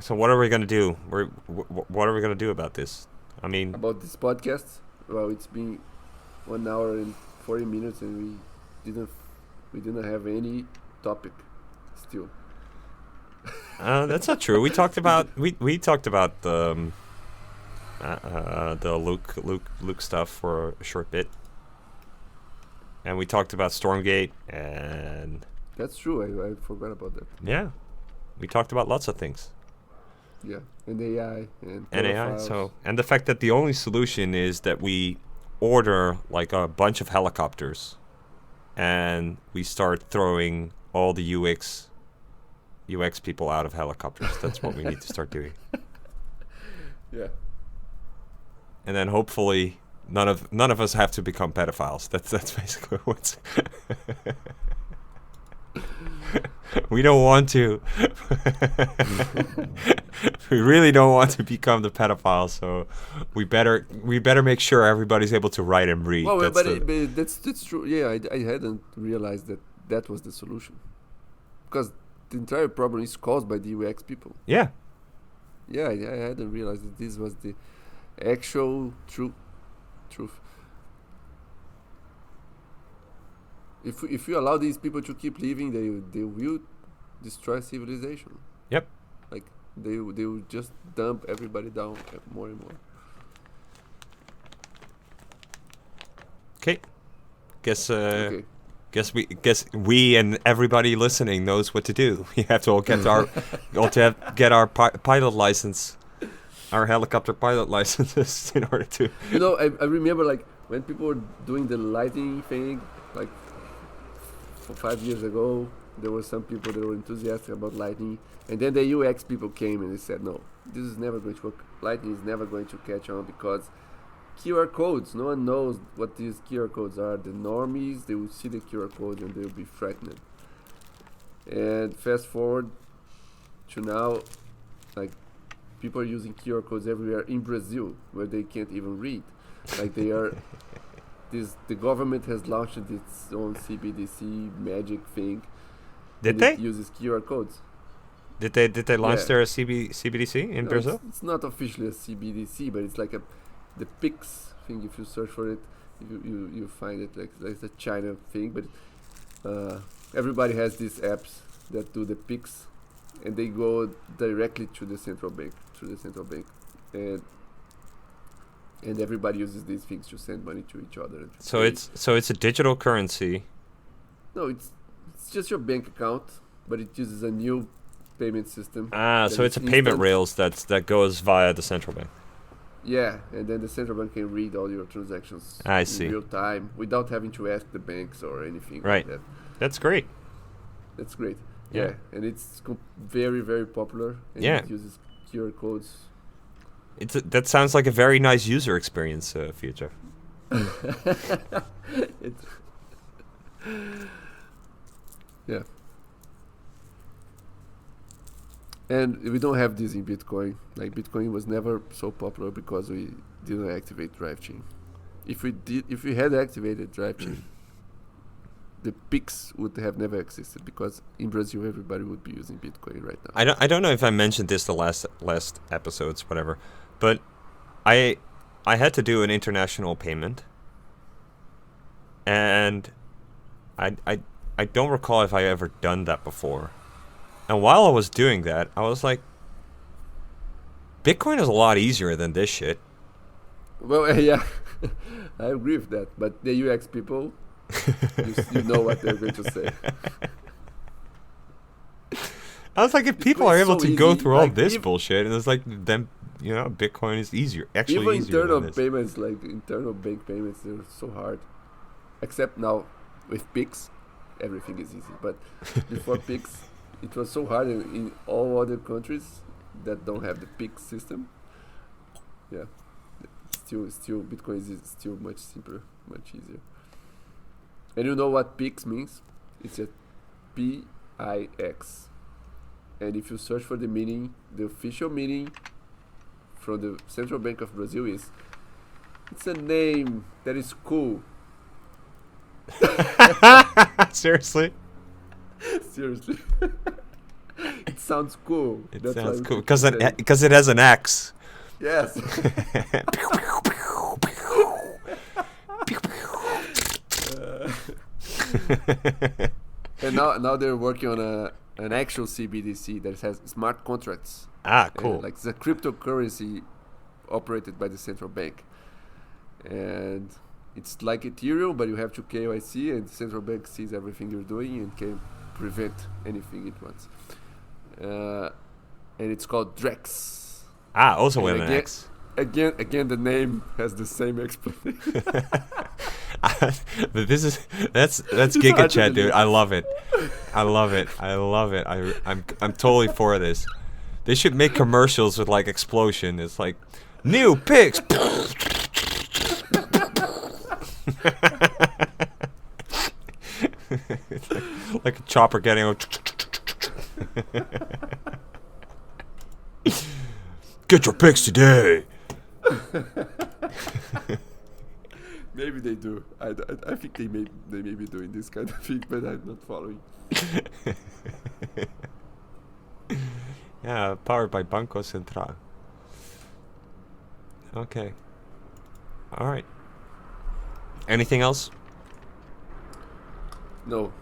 So what are we gonna do? What are we gonna do about this? I mean, about this podcast. Well, it's been 1 hour and 40 minutes, and we didn't have any topic still. That's not true. We talked about the Luke stuff for a short bit, and we talked about Stormgate, and that's true. I forgot about that. Yeah, we talked about lots of things. Yeah, and AI and AI. So, and the fact that the only solution is that we order like a bunch of helicopters, and we start throwing all the UX people out of helicopters. That's what we need to start doing. Yeah. And then hopefully none of us have to become pedophiles. That's basically what's. We don't want to. We really don't want to become the pedophiles, so we better make sure everybody's able to write and read. Well, but that's true. Yeah, I hadn't realized that was the solution, because the entire problem is caused by the UX people. Yeah. Yeah, I hadn't realized that this was the actual truth. If you allow these people to keep living, they will destroy civilization. Yep. Like they will just dump everybody down more and more. Okay. Guess we and everybody listening knows what to do. We have to all get our pilot license, our helicopter pilot licenses in order to. You know, I remember like when people were doing the lighting thing, like 5 years ago, there were some people that were enthusiastic about lightning, and then the UX people came and they said, no, this is never going to work. Lightning is never going to catch on because QR codes, no one knows what these QR codes are. The normies, they will see the QR code and they will be frightened. And fast forward to now, like people are using QR codes everywhere in Brazil where they can't even read. Like they are. The government has launched its own CBDC magic thing. Did they? It uses QR codes. Did they launch their CBDC in Brazil? It's not officially a CBDC, but it's like the Pix thing. If you search for it, you find it. Like it's a China thing, but everybody has these apps that do the Pix, and they go directly to the central bank. And everybody uses these things to send money to each other. So it's a digital currency. No, it's just your bank account, but it uses a new payment system. So it's a payment rails that goes via the central bank. Yeah, and then the central bank can read all your transactions in real time without having to ask the banks or anything right. like that. That's great. That's great. Yeah, and it's very, very popular. And it uses QR codes. That sounds like a very nice user experience, Future. Yeah. And we don't have this in Bitcoin. Like Bitcoin was never so popular because we didn't activate drive chain. If we had activated drive chain, the PIX would have never existed, because in Brazil everybody would be using Bitcoin right now. I don't know if I mentioned this the last episodes, whatever, but I had to do an international payment, and I don't recall if I ever done that before. And while I was doing that, I was like, Bitcoin is a lot easier than this shit. Well, yeah, I agree with that. But the UX people, you know what they're going to say. I was like, if people are able so to go easy, through all like, this bullshit, and it's like, then, you know, Bitcoin is easier, actually Even easier internal than this. payments, like internal bank payments, they're so hard. Except now with PIX, everything is easy. But before PIX, it was so hard in all other countries that don't have the PIX system. Yeah, still Bitcoin is still much simpler, much easier. And you know what PIX means? It's a PIX. And if you search for the meaning, the official meaning from the Central Bank of Brazil is, it's a name that is cool. Seriously? Seriously. It sounds cool. It That's sounds why cool people say- because it has an X. Yes. And now they're working on an actual CBDC that has smart contracts. Cool. Like the cryptocurrency operated by the central bank. And it's like Ethereum, but you have to KYC, and the central bank sees everything you're doing and can prevent anything it wants. And it's called Drex. Also with And an X. Again, the name has the same explanation. But that's Giga hard to Chat, dude. believe. I love it. I'm totally for this. They should make commercials with like explosion. It's like new pics. It's like a chopper getting. Get your pics today. Maybe they do. I think they may be doing this kind of thing, but I'm not following. Yeah, powered by Banco Central. Okay. All right. Anything else? No,